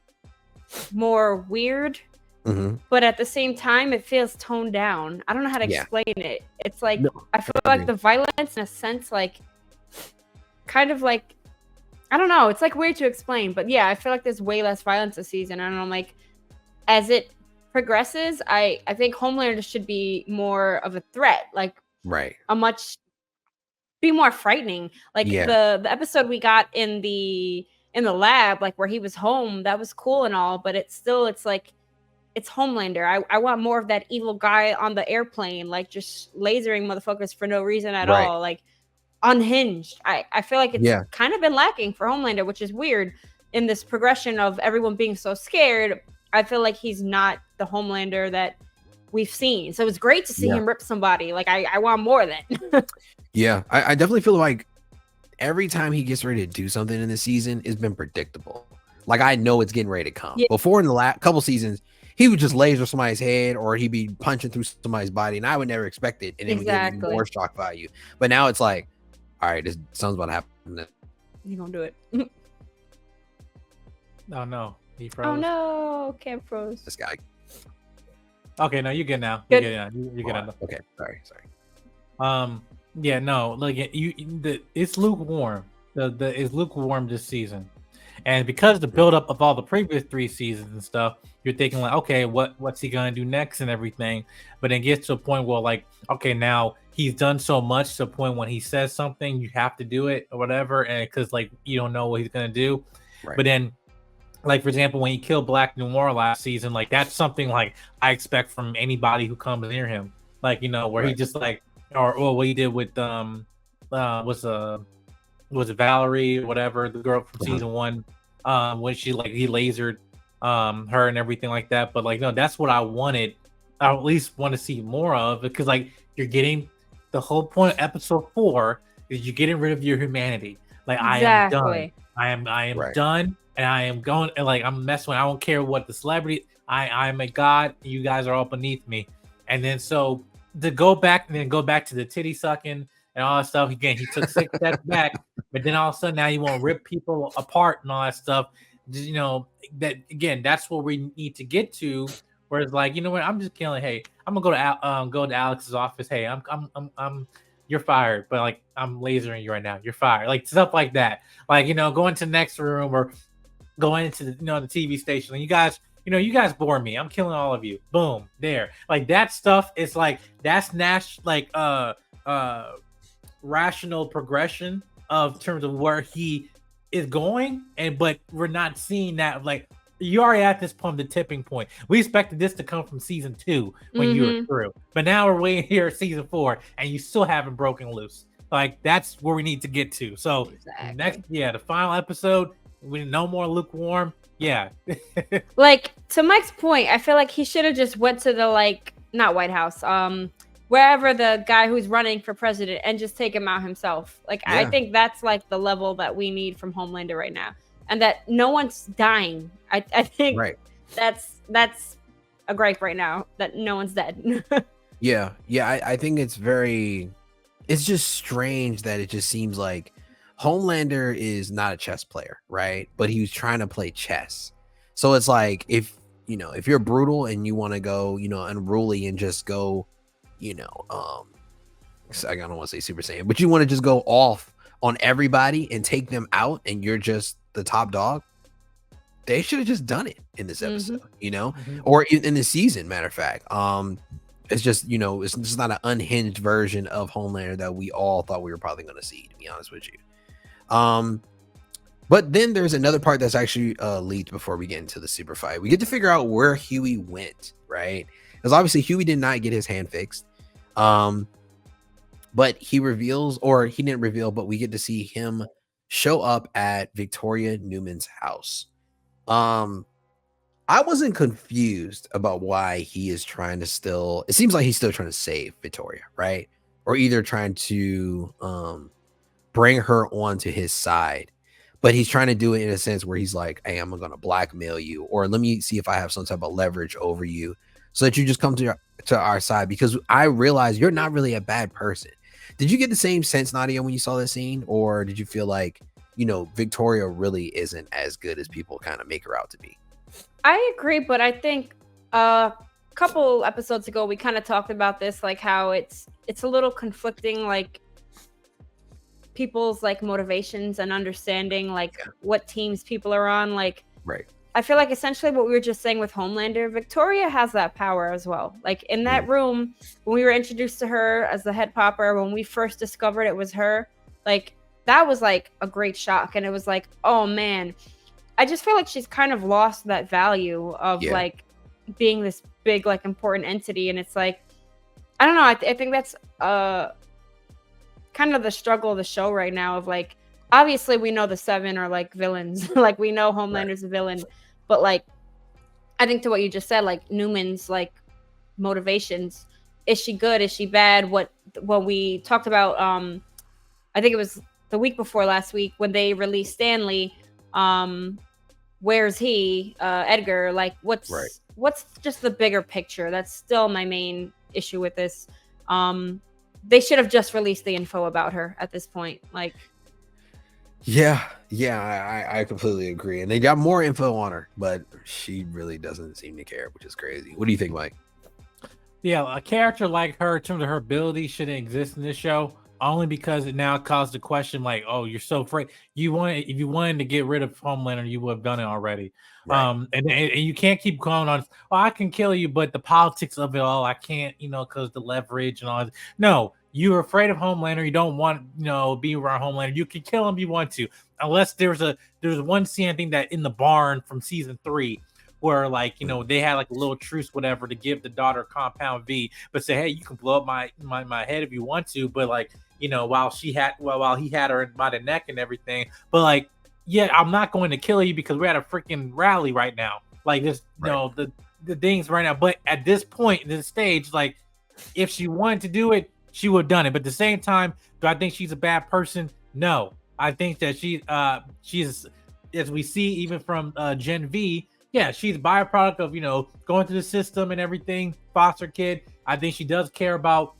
more weird. Mm-hmm. But at the same time, it feels toned down. I don't know how to explain it. It's like, I feel like the violence, in a sense, like, kind of like, I don't know. It's like weird to explain. But yeah, I feel like there's way less violence this season. I don't know, like, as it progresses, I think Homelander should be more of a threat. Like, be more frightening. Like, the episode we got in the in the lab, like where he was home, that was cool and all, but it's like it's Homelander. I want more of that evil guy on the airplane, like just lasering motherfuckers for no reason at all, like unhinged. I feel like it's kind of been lacking for Homelander, which is weird in this progression of everyone being so scared. I feel like he's not the Homelander that we've seen. So it's great to see him rip somebody. Like I want more of that. I definitely feel like every time he gets ready to do something in the season, it's been predictable. Like I know it's getting ready to come. Before in the last couple seasons, he would just laser somebody's head or he'd be punching through somebody's body, and I would never expect it, and it would give me more shock value. But now it's like, all right, this something's about to happen. You gonna do it? Oh no, he froze. Oh no, Cam froze. This guy. Okay, no, you're good now. You're good now. You're good now. Okay, sorry. Yeah, no, like it's lukewarm. It's lukewarm this season, and because the buildup of all the previous 3 seasons and stuff, you're thinking like, okay, what's he gonna do next and everything. But then gets to a point where like, okay, now he's done so much to a point when he says something, you have to do it or whatever, and because like you don't know what he's gonna do. Right. But then, like for example, when he killed Black Noir last season, like that's something like I expect from anybody who comes near him, like where he just like. Or what he did with was it Valerie or whatever, the girl from season 1, when he lasered her and everything like that. But like no, that's what I wanted. I at least want to see more of, because like you're getting the whole point of episode 4 is you're getting rid of your humanity. Like exactly. I am done, and I am going, and like I'm messing with. I don't care what the celebrity. I am a god. You guys are all beneath me, and then so. To go back to the titty sucking and all that stuff again. He took 6 steps back, but then all of a sudden now you want to rip people apart and all that stuff. That again, that's what we need to get to. Whereas like, you know what, I'm just killing. Hey, I'm gonna go to Alex's office. Hey, I'm you're fired, but like I'm lasering you right now. You're fired. Like stuff like that. Like going to the next room or going into the the TV station. And you guys bore me. I'm killing all of you. Boom, there. Like that stuff is like that's rational progression of terms of where he is going, but we're not seeing that. Like you already at this point, the tipping point. We expected this to come from season 2 when you were through, but now we're waiting here season 4, and you still haven't broken loose. Like that's where we need to get to. So next, the final episode, we no more lukewarm. Yeah. Like to Mike's point, I feel like he should have just went to the not White House, wherever the guy who's running for president, and just take him out himself. Like I think that's like the level that we need from Homelander right now, and that no one's dying. I think that's a gripe right now, that no one's dead. I think it's just strange that it just seems like Homelander is not a chess player, right? But he was trying to play chess. So it's like if you're brutal and you want to go, unruly and just go, I don't want to say Super Saiyan, but you want to just go off on everybody and take them out, and you're just the top dog. They should have just done it in this episode, or in the season. Matter of fact, it's just it's just not an unhinged version of Homelander that we all thought we were probably going to see. To be honest with you. But then there's another part that's actually leaked before we get into the super fight. We get to figure out where Hughie went, right? Because obviously Hughie did not get his hand fixed. But he reveals, or he didn't reveal, but we get to see him show up at Victoria Newman's house. I wasn't confused about why he is trying to it seems like he's still trying to save Victoria, right? Or either trying to bring her onto his side, but he's trying to do it in a sense where he's like, hey, I'm gonna blackmail you, or let me see if I have some type of leverage over you so that you just come to our side, because I realize you're not really a bad person. Did you get the same sense, Nadia, when you saw this scene, or did you feel like Victoria really isn't as good as people kind of make her out to be? I agree, but I think a couple episodes ago we kind of talked about this, like how it's a little conflicting, like people's like motivations and understanding what teams people are on. Like, right. I feel like essentially what we were just saying with Homelander, Victoria has that power as well. Like in that room, when we were introduced to her as the head popper, when we first discovered it was her, like that was like a great shock. And it was like, oh man, I just feel like she's kind of lost that value of like being this big, like important entity. And it's like, I don't know. I think that's kind of the struggle of the show right now of like, obviously we know the 7 are like villains. Like we know Homelander's a villain, but like, I think to what you just said, like Newman's like motivations, is she good? Is she bad? What we talked about, I think it was the week before last week when they released Stanley, where's he, Edgar, like what's just the bigger picture? That's still my main issue with this. They should have just released the info about her at this point. Like, I completely agree. And they got more info on her, but she really doesn't seem to care, which is crazy. What do you think, Mike? Yeah, a character like her, in terms of her ability, shouldn't exist in this show. Only because it now caused the question, like, oh, you're so afraid. If you wanted to get rid of Homelander, you would have done it already. Right. And you can't keep going on. Oh, I can kill you, but the politics of it all, I can't. Because the leverage and all that. No, you're afraid of Homelander. You don't want, be around Homelander. You can kill him if you want to, unless there's one scene, I think, that in the barn from season 3. Where like they had like a little truce, whatever, to give the daughter Compound V, but say, hey, you can blow up my head if you want to, but like while he had her by the neck and everything, but like I'm not going to kill you because we're at a freaking rally right now, like this, the things right now. But at this point in this stage, like if she wanted to do it, she would have done it. But at the same time, do I think she's a bad person? No, I think that she's, as we see even from Gen V. Yeah, she's a byproduct of, going through the system and everything, foster kid. I think she does care about,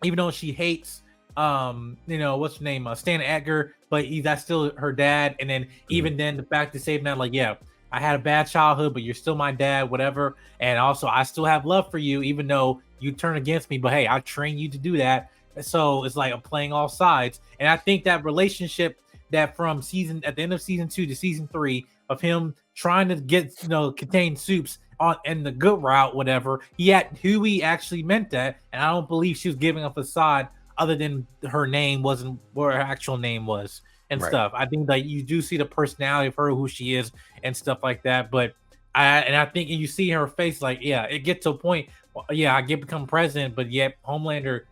even though she hates, what's her name? Stan Edgar, but that's still her dad. And then even then, the fact to save now, like, yeah, I had a bad childhood, but you're still my dad, whatever. And also, I still have love for you, even though you turn against me. But hey, I trained you to do that. So it's like I'm playing all sides. And I think that relationship that from at the end of season 2 to season 3 of him trying to get contain soups on and the good route, whatever, Hughie actually meant that, and I don't believe she was giving a facade other than her name wasn't where her actual name was and stuff. I think that you do see the personality of her, who she is, and stuff like that. But I think you see her face, like, it gets to a point. I get become president, but yet Homelander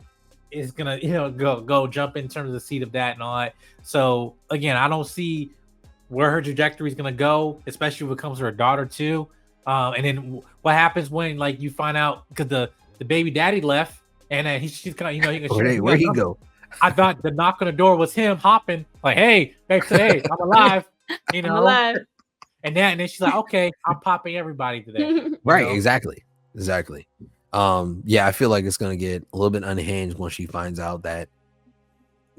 is gonna go jump in terms of the seat of that and all that. So again, I don't see where her trajectory is going to go, especially if it comes to her daughter too. And then what happens when like you find out, because the baby daddy left and she's kind of, where'd he go? I thought the knock on the door was him hopping like, hey, today I'm alive, I'm alive. And then she's like, okay, I'm popping everybody today. Right. Exactly. I feel like it's going to get a little bit unhinged when she finds out that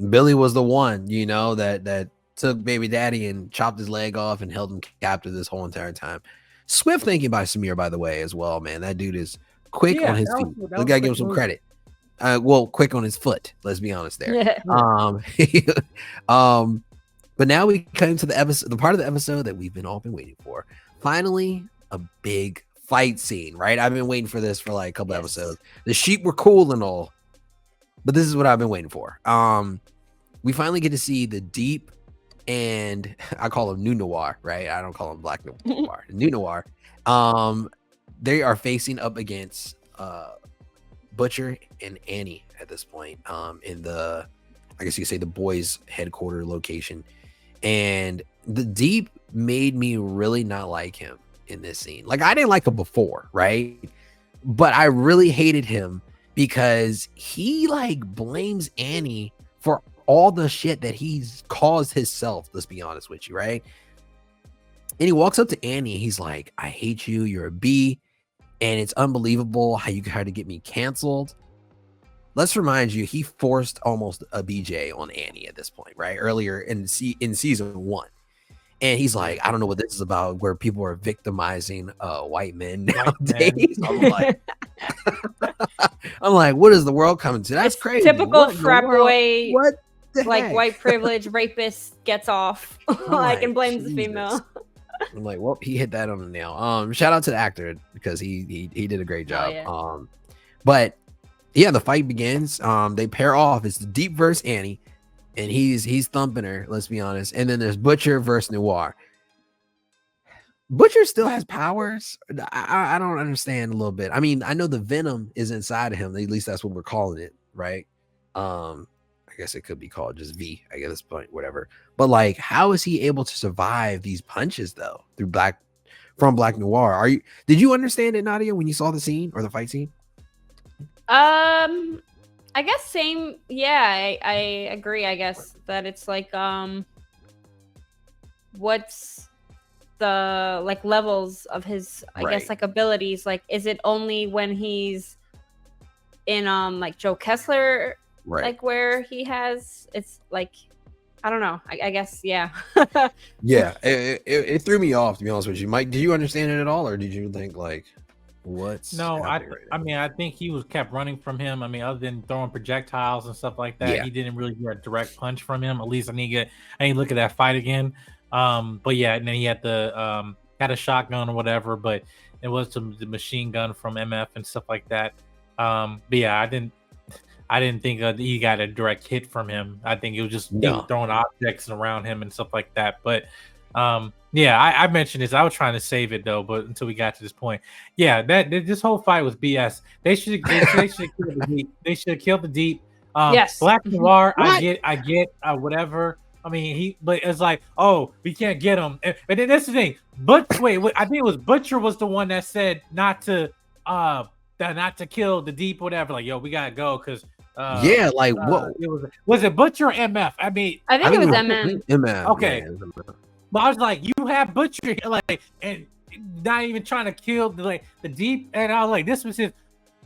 Billy was the one, that took baby daddy and chopped his leg off and held him captive this whole entire time. Swift thinking by Samir, by the way, as well, man. That dude is quick on his feet. We gotta give him some credit. Quick on his foot. Let's be honest there. But now we come to the part of the episode that we've all been waiting for. Finally, a big fight scene, right? I've been waiting for this for like a couple episodes. The sheep were cool and all, but this is what I've been waiting for. We finally get to see the Deep, and I call him New Noir, right? I don't call him Black Noir. New Noir. They are facing up against Butcher and Annie at this point, in the, I guess you could say, the boys' headquarters location. And the Deep made me really not like him in this scene. Like, I didn't like him before, right? But I really hated him because he like blames Annie for all the shit that he's caused himself, let's be honest with you, right? And he walks up to Annie, he's like, I hate you, you're a B, and it's unbelievable how you tried to get me canceled. Let's remind you, he forced almost a BJ on Annie at this point, right? Earlier in season 1. And he's like, I don't know what this is about, where people are victimizing white men nowadays. I'm like, what is the world coming to? That's crazy. Typical frat boy. What? Like white privilege rapist gets off and blames the female. I'm like, well, he hit that on the nail. Shout out to the actor because he did a great job. Oh, yeah. But yeah, the fight begins. They pair off. It's the Deep versus Annie. and he's thumping her. Let's be honest. And then there's Butcher versus Noir. Butcher still has powers. I don't understand a little bit. I mean, I know the venom is inside of him. At least that's what we're calling it, right? I guess it could be called just V. I guess at this point, whatever. But like, how is he able to survive these punches though from Black Noir? Did you understand it, Nadia, when you saw the scene or the fight scene? I guess same. Yeah, I agree. I guess that it's like what's the like levels of his guess like abilities? Like, is it only when he's in like Joe Kessler, like where he has? It's like I don't know. I guess yeah. Yeah, it threw me off, to be honest with you, Mike. Did you understand it at all, or did you think like? No, I mean, I think he was kept running from him. I mean, other than throwing projectiles and stuff like that, he didn't really get a direct punch from him. At least I need to look at that fight again. But yeah, and then he had had a shotgun or whatever, but it was the machine gun from MF and stuff like that. But yeah, I didn't think he got a direct hit from him. I think it was just he was throwing objects around him and stuff like that. But yeah, I mentioned this. I was trying to save it though, but until we got to this point, yeah, this whole fight was BS. They should have killed the Deep. They should have killed the Deep. Yes, Black Noir. I get whatever. I mean, but it's like, oh, we can't get him. And then that's the thing. But wait, I think it was Butcher was the one that said not to kill the Deep, whatever. Like, yo, we gotta go because. Yeah, like what? Was it Butcher or MF? I mean, I think it was MF. MF. Okay. Yeah, but I was like, you have Butcher like and not even trying to kill the Deep, and I was like, this was his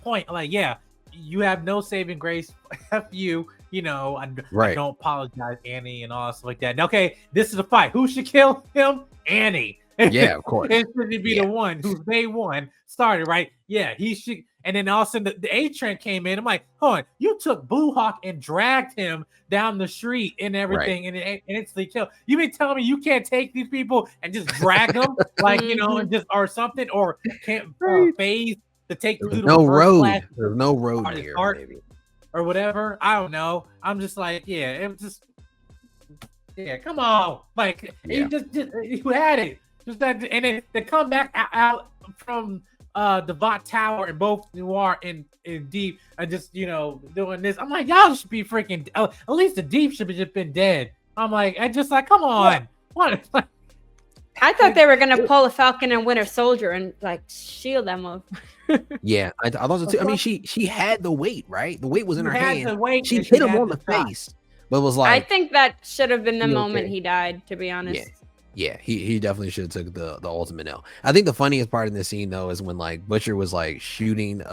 point. Like, yeah, you have no saving grace. F you, I don't apologize, Annie, and all stuff like that. And, okay, this is a fight. Who should kill him? Annie. Yeah, of course. It should be the one who's day one started, right? Yeah, he should. And then all of a sudden the A-Train came in. I'm like, hold on, you took Blue Hawk and dragged him down the street and everything, and instantly killed. You mean telling me you can't take these people and just drag them, and just or something, or can't phase to take them through no road. There's no road here, maybe. Or whatever. I don't know. I'm just like, yeah, it was just, yeah, come on, like you had it. Just that, and then they come back out from the Vought Tower and both Noir and Deep and just doing this. I'm like, y'all should be freaking. At least the Deep should have just been dead. I'm like, come on. What? I thought they were gonna pull a Falcon and Winter Soldier and like shield them up. Yeah, I thought so too. I mean, she had the weight, right? The weight was in her hand. She hit him on the face, but it was like. I think that should have been the moment he died. To be honest. Yeah, he definitely should have took the ultimate L. I think the funniest part in this scene though is when like Butcher was like shooting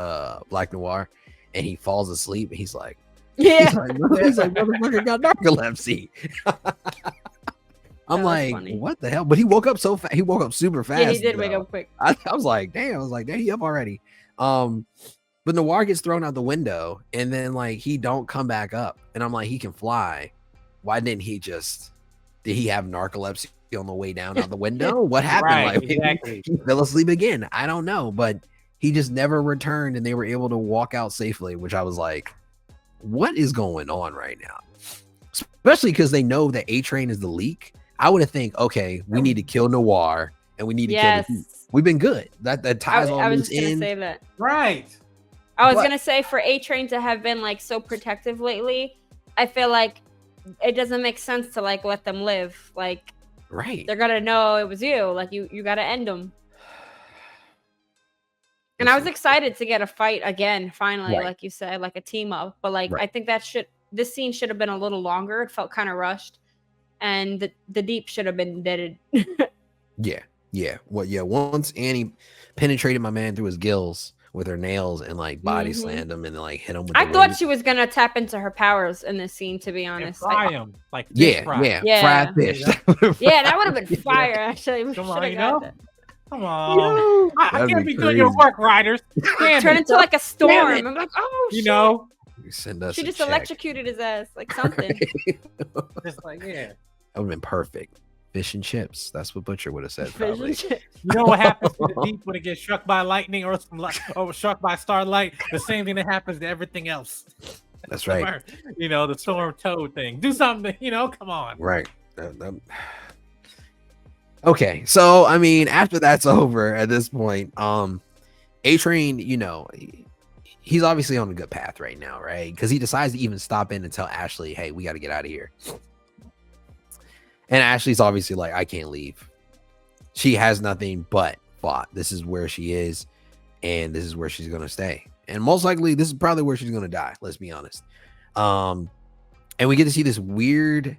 Black Noir, and he falls asleep. And he's like, motherfucker got narcolepsy. I'm like, funny. What the hell? But he woke up so fast. He woke up super fast. Yeah, he did wake up quick. I was like, damn. He up already. But Noir gets thrown out the window, and then like he don't come back up. And I'm like, he can fly. Why didn't he just? Did he have narcolepsy on the way down out the window? What happened? Right, like exactly. He fell asleep again. I don't know, but he just never returned, and they were able to walk out safely. Which I was like, what is going on right now? Especially because they know that A-Train is the leak. I would have think, okay, we need to kill Noir and we need to kill the Heat. We've been good. That ties all I was loose just gonna in. say that. Right. I was gonna say for A-Train to have been like so protective lately, I feel like it doesn't make sense to like let them live. Like, right. They're gonna know it was you. Like you gotta end them. And I was excited to get a fight again, finally, like you said, like a team up. But like I think this scene should have been a little longer. It felt kind of rushed. And the Deep should have been deaded. Yeah. Once Annie penetrated my man through his gills with her nails and like body slammed him and then like hit him with I thought she was gonna tap into her powers in this scene, to be honest. And fry him like fried fish. Yeah, that would have been fire actually. Come on, Come on. I can't be doing your work, writers. Turn into like a storm. I'm like, oh shit. Send us she just electrocuted his ass, like something. Just like, yeah. That would have been perfect. Fish and chips. That's what Butcher would have said, probably. You know what happens to the Deep when it gets struck by lightning or struck by starlight? The same thing that happens to everything else. That's right. The storm toad thing. Do something, come on. Right. Okay, so I mean, after that's over at this point, A-Train, he's obviously on a good path right now, right? Because he decides to even stop in and tell Ashley, hey, we got to get out of here. And Ashley's obviously like, I can't leave. She has nothing but Vought. This is where she is, and this is where she's going to stay. And most likely, this is probably where she's going to die. Let's be honest. And we get to see this weird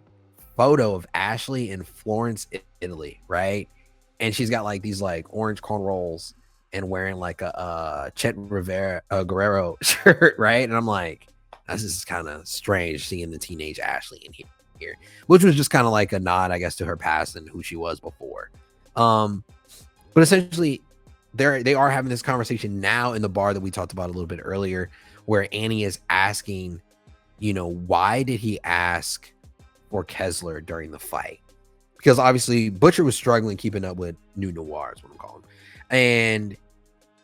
photo of Ashley in Florence, Italy, right? And she's got like these like orange cornrows and wearing like a Chet Guerrero shirt, right? And I'm like, this is kind of strange seeing the teenage Ashley in here, which was just kind of like a nod, I guess, to her past and who she was before. But essentially, they are having this conversation now in the bar that we talked about a little bit earlier, where Annie is asking, why did he ask for Kessler during the fight? Because obviously Butcher was struggling keeping up with New Noir, is what I'm calling him. And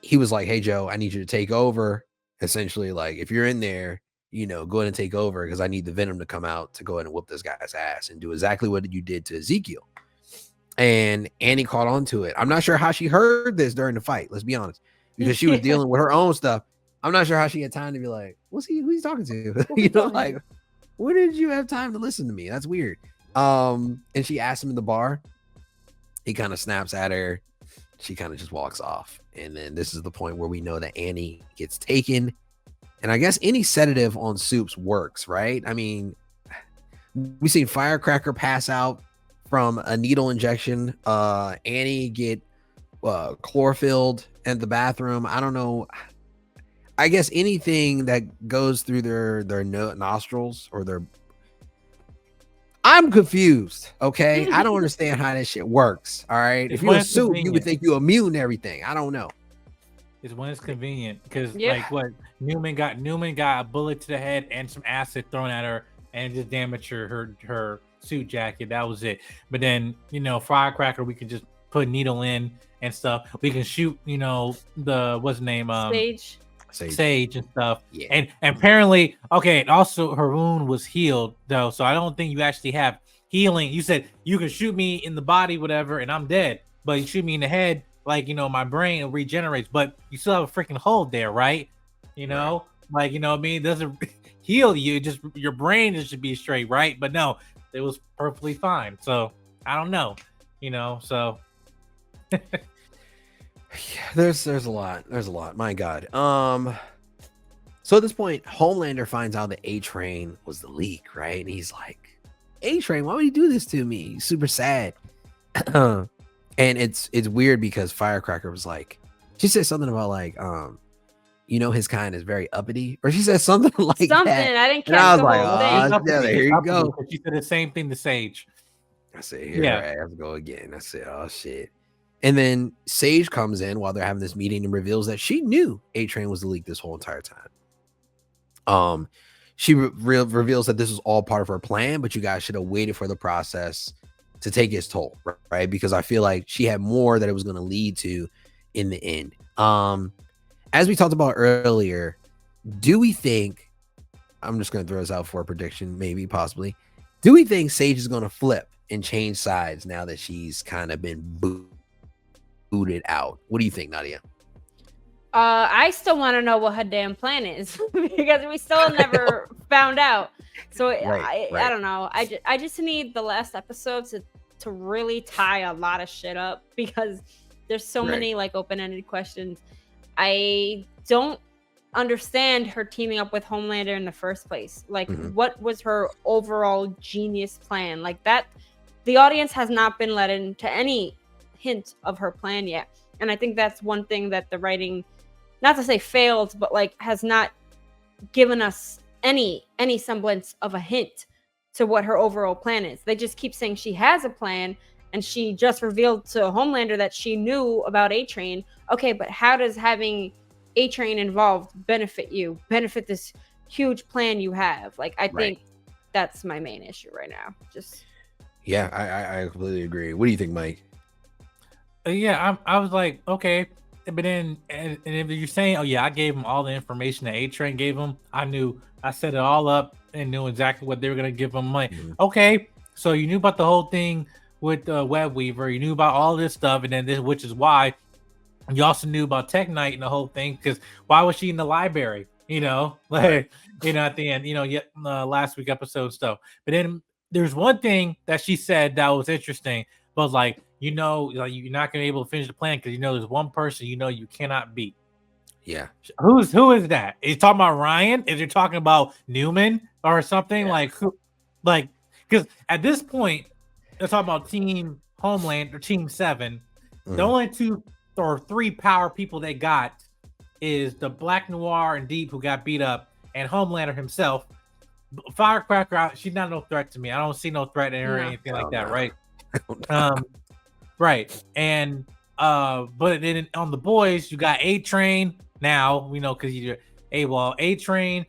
he was like, hey, Joe, I need you to take over. Essentially, like, if you're in there, go ahead and take over because I need the Venom to come out to go ahead and whoop this guy's ass and do exactly what you did to Ezekiel. And Annie caught on to it. I'm not sure how she heard this during the fight. Let's be honest, because she was dealing with her own stuff. I'm not sure how she had time to be like, who he's talking to? Like, when did you have time to listen to me? That's weird. And she asked him in the bar. He kind of snaps at her. She kind of just walks off. And then this is the point where we know that Annie gets taken. And I guess any sedative on Soups works, right? I mean, we've seen Firecracker pass out from a needle injection. Annie get chlorophylled in the bathroom. I don't know. I guess anything that goes through their nostrils or their... I'm confused. Okay. I don't understand how that shit works. All right. If you're a Soup, you would think you're immune to everything. I don't know. It's when it's convenient because like what Newman got a bullet to the head and some acid thrown at her and just damaged her suit jacket. That was it. But then, Firecracker, we could just put a needle in and stuff. We can shoot, the what's the name? Sage and stuff. Yeah. And apparently, okay, also her wound was healed though. So I don't think you actually have healing. You said you can shoot me in the body, whatever, and I'm dead. But you shoot me in the head, like, my brain regenerates, but you still have a freaking hole there, right? Right. Like, what I mean? It doesn't heal you, just your brain should be straight, right? But no, it was perfectly fine. So I don't know, so there's a lot. My God. So at this point, Homelander finds out that A-Train was the leak, right? And he's like, A-Train, why would you do this to me? He's super sad. And it's weird because Firecracker was like, she said something about like, his kind is very uppity, or she said something like that. I didn't catch the whole thing. Yeah, here you go. She said the same thing to Sage. I said, I have to go again. I said, oh shit. And then Sage comes in while they're having this meeting and reveals that she knew A-Train was the leak this whole entire time. She reveals that this was all part of her plan, but you guys should have waited for the process to take its toll, right? Because I feel like she had more that it was going to lead to in the end. As we talked about earlier, do we think, I'm just going to throw this out for a prediction, maybe, possibly, do we think Sage is going to flip and change sides now that she's kind of been booted out? What do you think, Nadia? I still want to know what her damn plan is because we still never found out. So I don't know. I just need the last episode to really tie a lot of shit up because there's so many like open-ended questions. I don't understand her teaming up with Homelander in the first place. Like, what was her overall genius plan? Like that, the audience has not been let into any hint of her plan yet. And I think that's one thing that the writing, not to say failed, but like has not given us any semblance of a hint to what her overall plan is. They just keep saying she has a plan, and she just revealed to Homelander that she knew about A-Train. Okay, but how does having A-Train involved benefit this huge plan you have? Like, I think that's my main issue right now. Just I completely agree. What do you think, Mike? I was like, okay, then and if you're saying, oh yeah, I gave him all the information that A-Train gave him, I set it all up and knew exactly what they were gonna give him. I'm like, okay, so you knew about the whole thing with Web Weaver, you knew about all this stuff, and then this, which is why you also knew about Tech Knight and the whole thing, because why was she in the library? Like at the end, last week episode stuff. But then there's one thing that she said that was interesting, but like you're not gonna be able to finish the plan because there's one person you cannot beat. Yeah. Who is that? Is he talking about Ryan? Is he talking about Newman or something? Yeah. Like who? Like, because at this point, they're talking about Team Homeland or Team 7. The only 2 or 3 power people they got is the Black Noir and Deep, who got beat up, and Homelander himself. Firecracker, she's not no threat to me. I don't see no threat in her or anything like that, right? Right. And but then on the boys, you got A-Train now, because you're A-Train,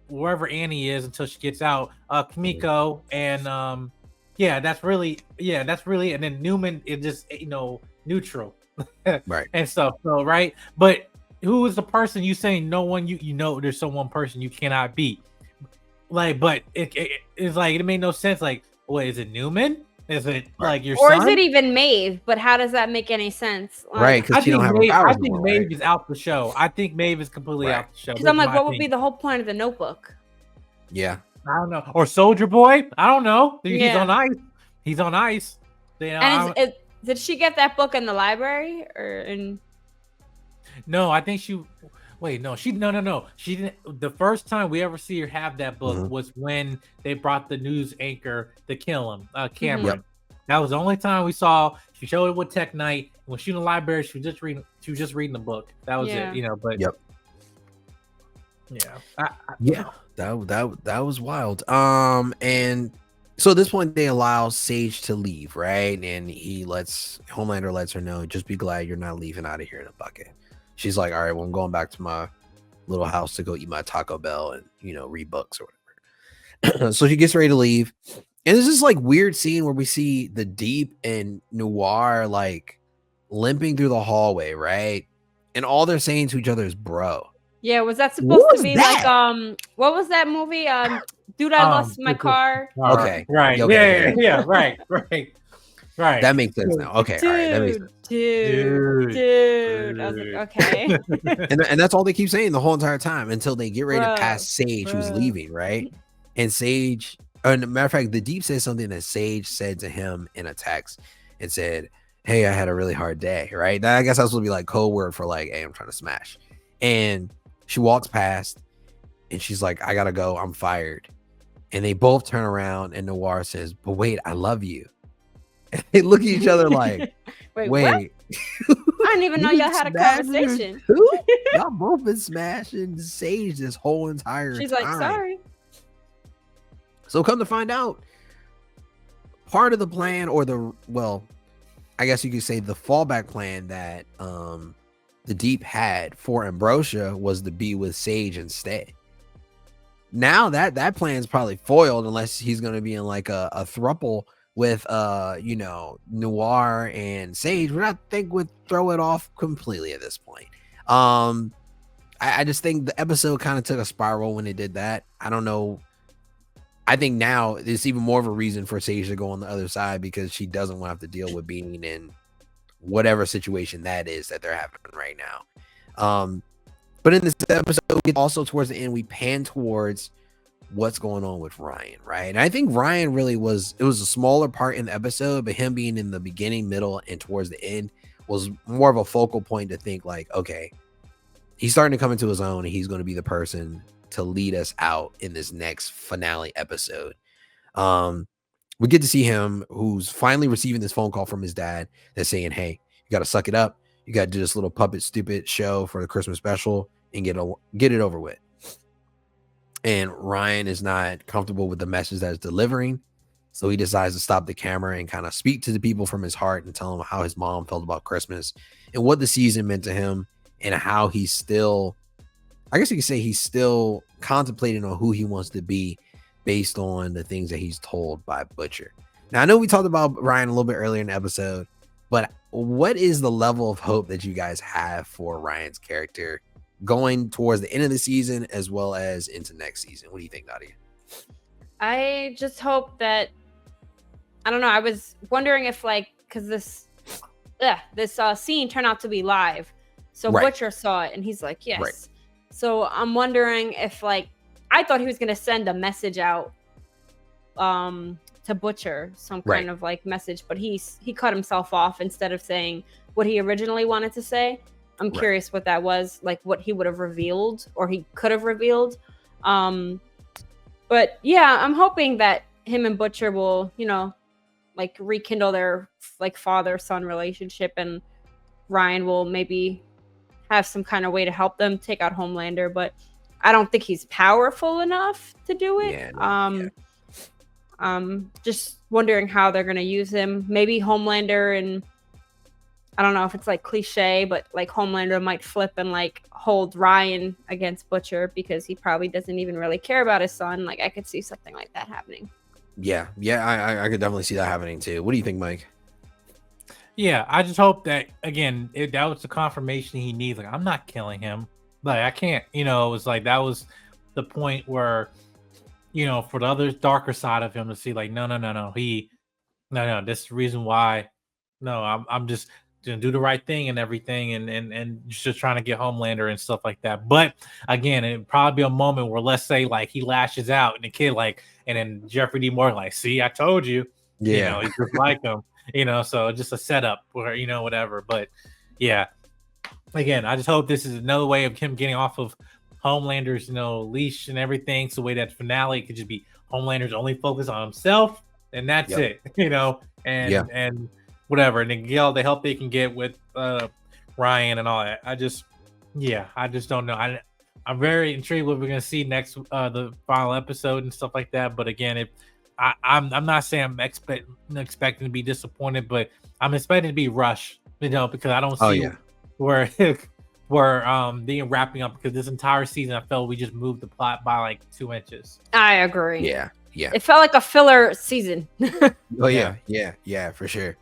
wherever Annie is until she gets out, Kimiko, and that's really, and then Newman is just neutral. Right. And stuff. So right. But who is the person you saying no one there's some one person you cannot beat? Like, but it's like it made no sense. Like, what is it, Newman? Is it like your or son? Is it even Maeve? But how does that make any sense? Like, right, because she don't have her powers. I think Maeve is out the show. I think Maeve is completely out the show. Because I'm like, what would be the whole point of the Notebook? Yeah. I don't know. Or Soldier Boy? I don't know. He's on ice. He's on ice. And did she get that book in the library or in? No, I think she. Wait, no, she didn't. The first time we ever see her have that book was when they brought the news anchor to kill him, Cameron. Yep. That was the only time we saw. She showed it with Tech Knight. When she was in the library, she was just reading the book. That was it, But that was wild. And so at this point they allow Sage to leave, right? And Homelander lets her know, just be glad you're not leaving out of here in a bucket. She's like, all right, well, I'm going back to my little house to go eat my Taco Bell and read books or whatever. So she gets ready to leave, and there's this like weird scene where we see the Deep and Noir like limping through the hallway, right? And all they're saying to each other is bro. Yeah, was that supposed to be like what was that movie? Dude, I lost my car. Okay. Right. Okay. Yeah. Right. That makes sense now. Okay. Dude, all right. That makes sense. Dude. I was like, okay. and that's all they keep saying the whole entire time until they get ready to pass Sage, who's leaving, right? And Sage, as a matter of fact, the Deep says something that Sage said to him in a text and said, hey, I had a really hard day, right? I guess that's what would be like code word for like, hey, I'm trying to smash. And she walks past and she's like, I gotta go, I'm fired. And they both turn around and Noir says, but wait, I love you. And they look at each other like, wait. I didn't even know y'all had a conversation. Y'all both been smashing Sage this whole entire time. She's like, sorry. So come to find out, part of the plan, or I guess you could say the fallback plan that the Deep had for Ambrosia was to be with Sage instead. Now that plan is probably foiled unless he's going to be in like a throuple with Noir and Sage, which I think would throw it off completely at this point. I just think the episode kind of took a spiral when it did that. I don't know. I think now it's even more of a reason for Sage to go on the other side because she doesn't want to have to deal with being in whatever situation that is that they're having right now. But in this episode, also towards the end, we pan towards what's going on with Ryan, right? And I think Ryan really it was a smaller part in the episode, but him being in the beginning, middle, and towards the end was more of a focal point to think like, okay, he's starting to come into his own and he's going to be the person to lead us out in this next finale episode. We get to see him who's finally receiving this phone call from his dad that's saying, hey, you got to suck it up. You got to do this little puppet stupid show for the Christmas special and get it over with. And Ryan is not comfortable with the message that it's delivering. So he decides to stop the camera and kind of speak to the people from his heart and tell them how his mom felt about Christmas and what the season meant to him and how he's still, I guess you could say he's still contemplating on who he wants to be based on the things that he's told by Butcher. Now, I know we talked about Ryan a little bit earlier in the episode, But what is the level of hope that you guys have for Ryan's character going towards the end of the season as well as into next season? What do you think, Nadia? I just hope that, I don't know. I was wondering if because this scene turned out to be live, so Butcher saw it and he's like, yes. Right. So I'm wondering if I thought he was gonna send a message out, to Butcher, some kind of message, but he cut himself off instead of saying what he originally wanted to say. I'm curious what that was, what he would have revealed or he could have revealed. But yeah, I'm hoping that him and Butcher will, rekindle their father-son relationship, and Ryan will maybe have some kind of way to help them take out Homelander, but I don't think he's powerful enough to do it. Just wondering how they're gonna use him. Maybe Homelander, and I don't know if it's cliche, but Homelander might flip and hold Ryan against Butcher because he probably doesn't even really care about his son. I could see something like that happening. Yeah, I could definitely see that happening too. What do you think, Mike? Yeah, I just hope that again that was the confirmation he needs. I'm not killing him. I can't. It was that was the point where, for the other darker side of him to see no, this is the reason why. No, I'm just gonna do the right thing and everything, and just trying to get Homelander and stuff like that. But again, it'd probably be a moment where, let's say, he lashes out and the kid and then Jeffrey D. Morgan see, I told you. Yeah, he's just like him. So just a setup or whatever. But yeah, again, I just hope this is another way of him getting off of Homelander's leash and everything, so the way that finale could just be Homelander's only focus on himself, and that's it. And whatever, and then get all the help they can get with Ryan and all that. I just don't know. I'm very intrigued what we're gonna see next, the final episode and stuff like that. But again, I'm not saying I'm expecting to be disappointed, but I'm expecting to be rushed, because I don't see where being wrapping up, because this entire season I felt we just moved the plot by 2 inches. I agree. Yeah. It felt like a filler season. Oh yeah, for sure.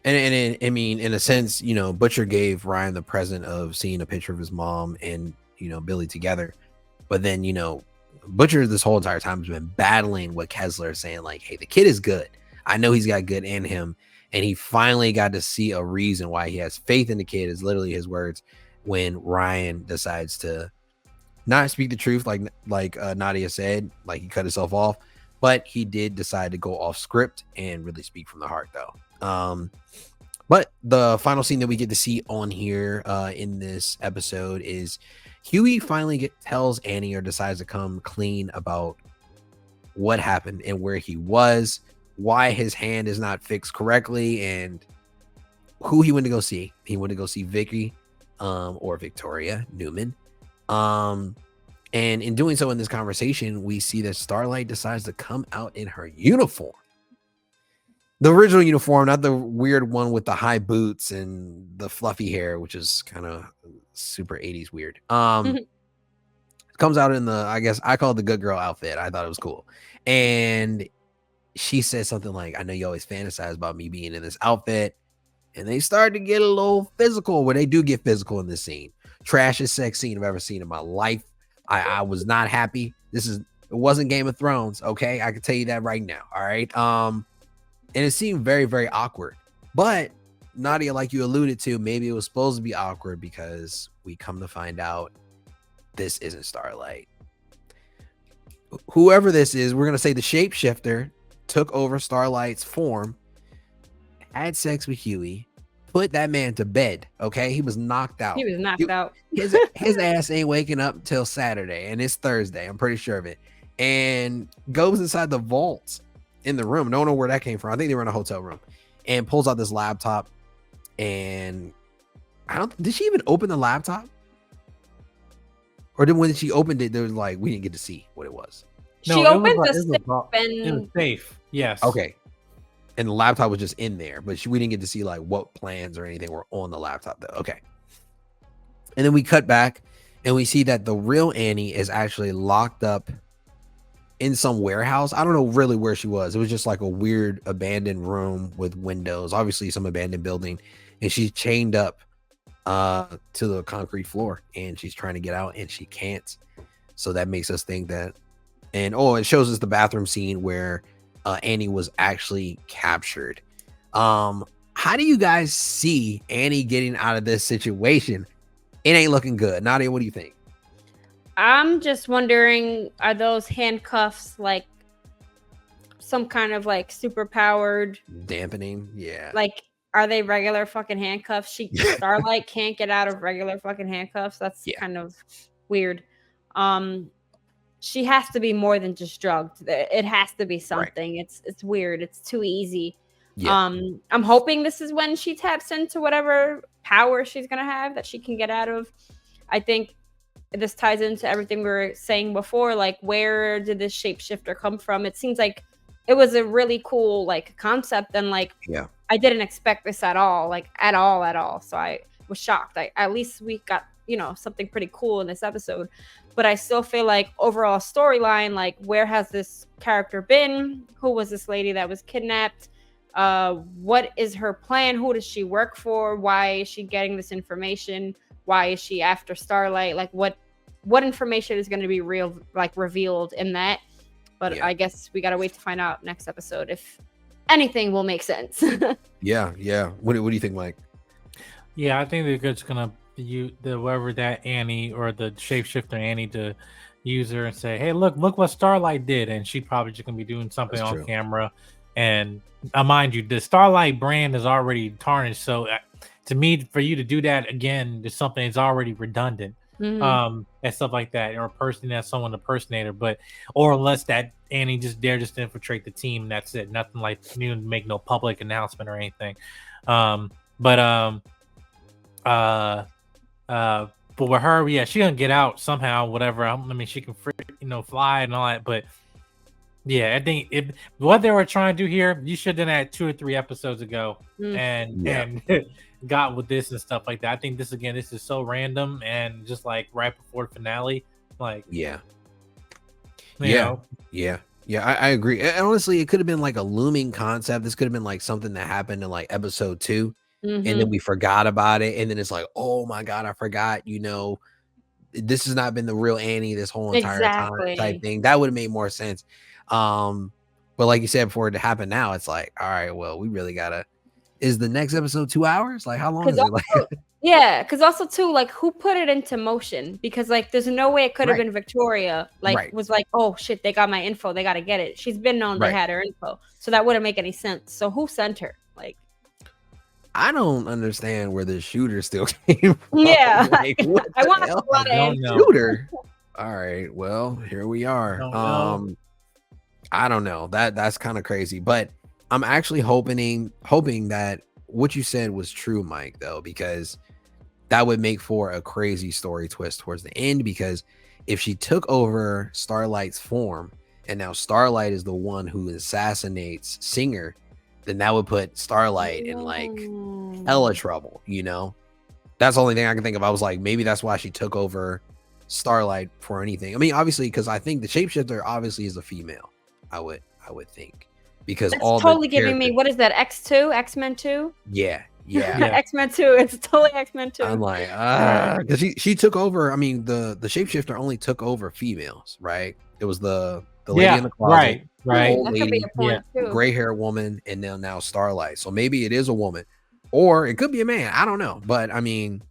And I mean, in a sense, Butcher gave Ryan the present of seeing a picture of his mom and Billy together, but then Butcher this whole entire time has been battling what Kessler is saying, hey, the kid is good. I know he's got good in him. And he finally got to see a reason why he has faith in the kid, is literally his words, when Ryan decides to not speak the truth, like Nadia said, he cut himself off, but he did decide to go off script and really speak from the heart, though. But the final scene that we get to see on here in this episode is Hughie finally tells Annie, or decides to come clean about what happened and where he was, why his hand is not fixed correctly, and who he went to go see. He went to go see Vicky, or Victoria Newman. And in doing so, in this conversation, we see that Starlight decides to come out in her uniform. The original uniform, not the weird one with the high boots and the fluffy hair, which is kind of super 80s weird. Comes out in the, I guess I call it the good girl outfit. I thought it was cool. And she says something I know you always fantasize about me being in this outfit. And they start to get a little physical, where they do get physical in this scene. Trashiest sex scene I've ever seen in my life. I was not happy. It wasn't Game of Thrones. Okay. I can tell you that right now. All right. And it seemed very, very awkward, but Nadia, like you alluded to, maybe it was supposed to be awkward because we come to find out this isn't Starlight. Whoever this is, we're going to say the shapeshifter took over Starlight's form, had sex with Hughie, put that man to bed. Okay. He was knocked out. His ass ain't waking up until Saturday, and it's Thursday. I'm pretty sure of it. And goes inside the vaults in the room. Don't know where that came from. I think they were in a hotel room, and pulls out this laptop. And did she even open the laptop? Or when she opened it, there was we didn't get to see what it was. She opened the safe and it was safe. Yes. Okay. And the laptop was just in there, but we didn't get to see what plans or anything were on the laptop though. Okay. And then we cut back and we see that the real Annie is actually locked up in some warehouse. I don't know really where she was. It was just like a weird abandoned room with windows, obviously some abandoned building, and she's chained up to the concrete floor, and she's trying to get out and she can't. So that makes us think that, and it shows us the bathroom scene where Annie was actually captured. How do you guys see Annie getting out of this situation? It ain't looking good. Nadia, what do you think? I'm just wondering, are those handcuffs like some kind of like super powered dampening? Yeah. Like, are they regular fucking handcuffs? Starlight can't get out of regular fucking handcuffs. That's kind of weird. She has to be more than just drugged. It has to be something. Right. It's weird. It's too easy. Yeah. I'm hoping this is when she taps into whatever power she's gonna have that she can get out of. I think this ties into everything we were saying before. Like, where did this shapeshifter come from? It seems like it was a really cool like concept, and like I didn't expect this at all. Like at all. So I was shocked. At least we got something pretty cool in this episode. But I still feel like overall storyline, like where has this character been? Who was this lady that was kidnapped? What is her plan? Who does she work for? Why is she getting this information? Why is she after Starlight? Like what information is going to be revealed in that? But I guess we got to wait to find out next episode if anything will make sense. Yeah. What do you think, Mike? Yeah, I think they're just gonna whoever that Annie or the shapeshifter Annie to use her and say, hey, look what Starlight did, and she probably just gonna be doing something on camera. And mind you, the Starlight brand is already tarnished, so to me, for you to do that again, there's something that's already redundant. And stuff like that, or a person that's someone impersonator, or unless that Annie just to infiltrate the team, that's it. Nothing like make no public announcement or anything. But with her, she gonna get out somehow, whatever. I mean, she can fly and all that, but I think what they were trying to do here, you should have done that 2 or 3 episodes ago, and got with this and stuff like that. I think this is so random and just like right before the finale, like I agree. And honestly, it could have been like a looming concept. This could have been like something that happened in like episode 2. And then we forgot about it, and then it's like, oh my god, I forgot. This has not been the real Annie this whole entire time type thing. That would have made more sense. But like you said, before it to happen now, it's like, all right, well, we really gotta. Is the next episode 2 hours? Like, how long is it? Like, because also too, like, who put it into motion? Because like, there's no way it could have been Victoria. Like, was like, oh shit, they got my info, they gotta get it. She's been known they had her info, so that wouldn't make any sense. So who sent her? Like. I don't understand where the shooter still came from. Yeah, like, I want to shooter. All right, well, here we are. I don't know. That's kind of crazy, but I'm actually hoping that what you said was true, Mike, though, because that would make for a crazy story twist towards the end. Because if she took over Starlight's form, and now Starlight is the one who assassinates Singer, then that would put Starlight in like hella trouble, That's the only thing I can think of. I was like, maybe that's why she took over Starlight for anything. I mean, obviously, because I think the shapeshifter obviously is a female. I would think, because it's all totally giving me, what is that, X2, X-Men 2? Yeah. X-Men 2. It's totally X-Men 2. I'm like, because she took over. I mean, the shapeshifter only took over females, right? It was the lady in the closet, right. That could be a point too. Gray hair woman, and now Starlight. So maybe it is a woman, or it could be a man. I don't know, but I mean,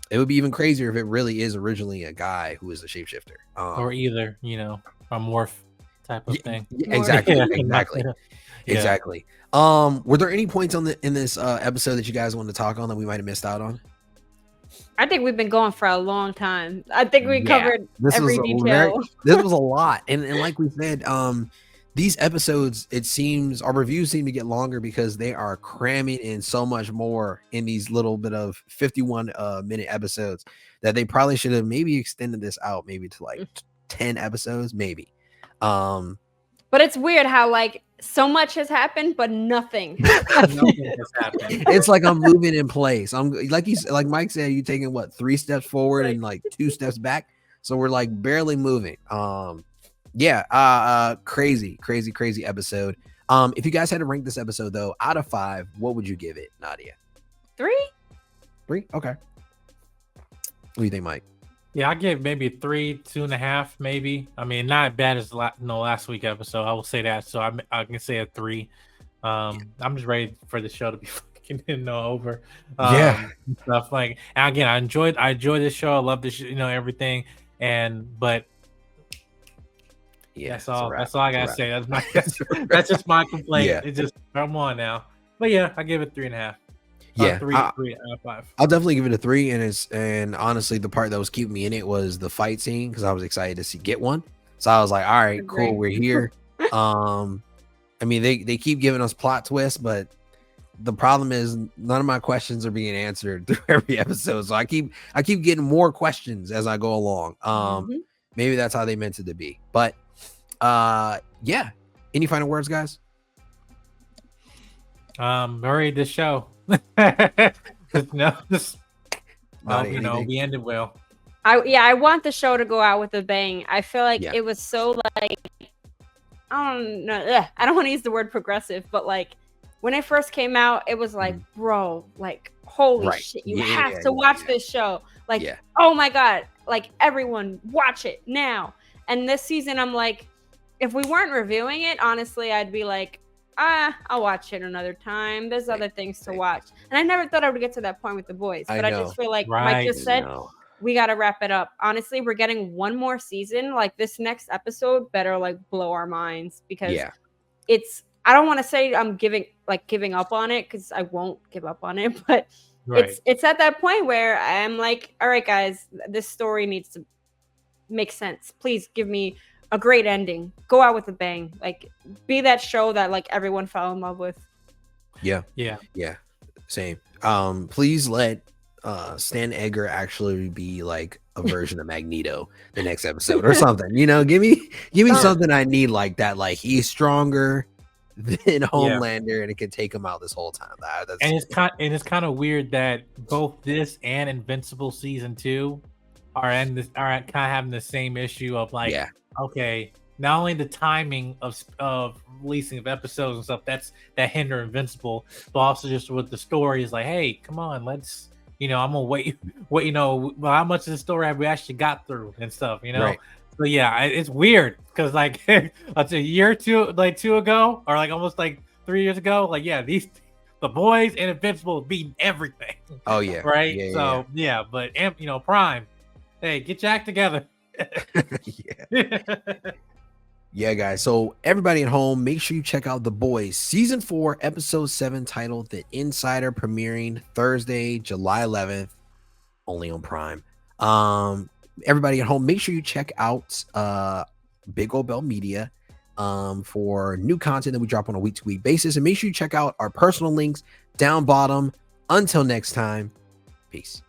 it would be even crazier if it really is originally a guy who is the shapeshifter, or either a morph type of thing. Exactly. Exactly. Were there any points in this episode that you guys wanted to talk on that we might have missed out on? I think we've been going for a long time. I think we covered every detail. This was a lot. And like we said, these episodes, it seems, our reviews seem to get longer because they are cramming in so much more in these little bit of 51 minute episodes that they probably should have maybe extended this out maybe to like 10 episodes, maybe. But it's weird how like so much has happened, but nothing has happened. It's like I'm moving in place. I'm like Mike said, you taking what, 3 steps forward and like 2 steps back. So we're like barely moving. Yeah, crazy episode. If you guys had to rank this episode though, out of 5, what would you give it, Nadia? 3. Okay. What do you think, Mike? Yeah, I give maybe 3, 2.5, maybe. I mean, not as bad as last week episode. I will say that. So I can say a 3. I'm just ready for the show to be fucking over. Stuff like. And again, I enjoy this show. I love this, everything. But yeah, that's all I gotta say. That's just my complaint. Yeah. It's just come on now. But yeah, I give it 3.5. Yeah, 3 out of 5. I'll definitely give it a 3. And honestly, the part that was keeping me in it was the fight scene because I was excited to get one. So I was like, all right, cool, we're here. I mean, they keep giving us plot twists, but the problem is none of my questions are being answered through every episode. So I keep getting more questions as I go along. Maybe that's how they meant it to be. But yeah. Any final words, guys? Hurry this show. We ended well. I want the show to go out with a bang. I feel like it was so like, I don't know. I don't want to use the word progressive, but like when it first came out, it was like, bro, like holy shit, you have to watch this show. Like, oh my god, like everyone watch it now. And this season, I'm like, if we weren't reviewing it, honestly, I'd be like, I'll watch it another time. There's other things to watch. And I never thought I would get to that point with The Boys. But I just feel like Mike just said, we got to wrap it up. Honestly, we're getting one more season. Like this next episode better like blow our minds because it's, I don't want to say I'm giving up on it because I won't give up on it. But it's at that point where I'm like, all right, guys, this story needs to make sense. Please give me a great ending. Go out with a bang. Like be that show that like everyone fell in love with. Yeah. Same. Please let Stan Edgar actually be like a version of Magneto the next episode or something. Give me something I need like that. Like he's stronger than Homelander and it can take him out this whole time. It's kind of weird that both this and Invincible season 2 are kind of having the same issue of like, okay, not only the timing of releasing of episodes and stuff that hinder Invincible, but also just with the story is like, hey, come on, let's, I'm gonna wait, how much of the story have we actually got through and stuff, So yeah, it's weird because like it's a year or two, like 2 ago, or like almost like 3 years ago, like the Boys and Invincible beating everything. Oh yeah, right. But Prime, hey, get your act together. Yeah, guys. So everybody at home, make sure you check out The Boys season 4, episode 7, titled "The Insider," premiering Thursday, July 11th, only on Prime. Everybody at home, make sure you check out Big Old Bell Media for new content that we drop on a week-to-week basis, and make sure you check out our personal links down bottom. Until next time, peace.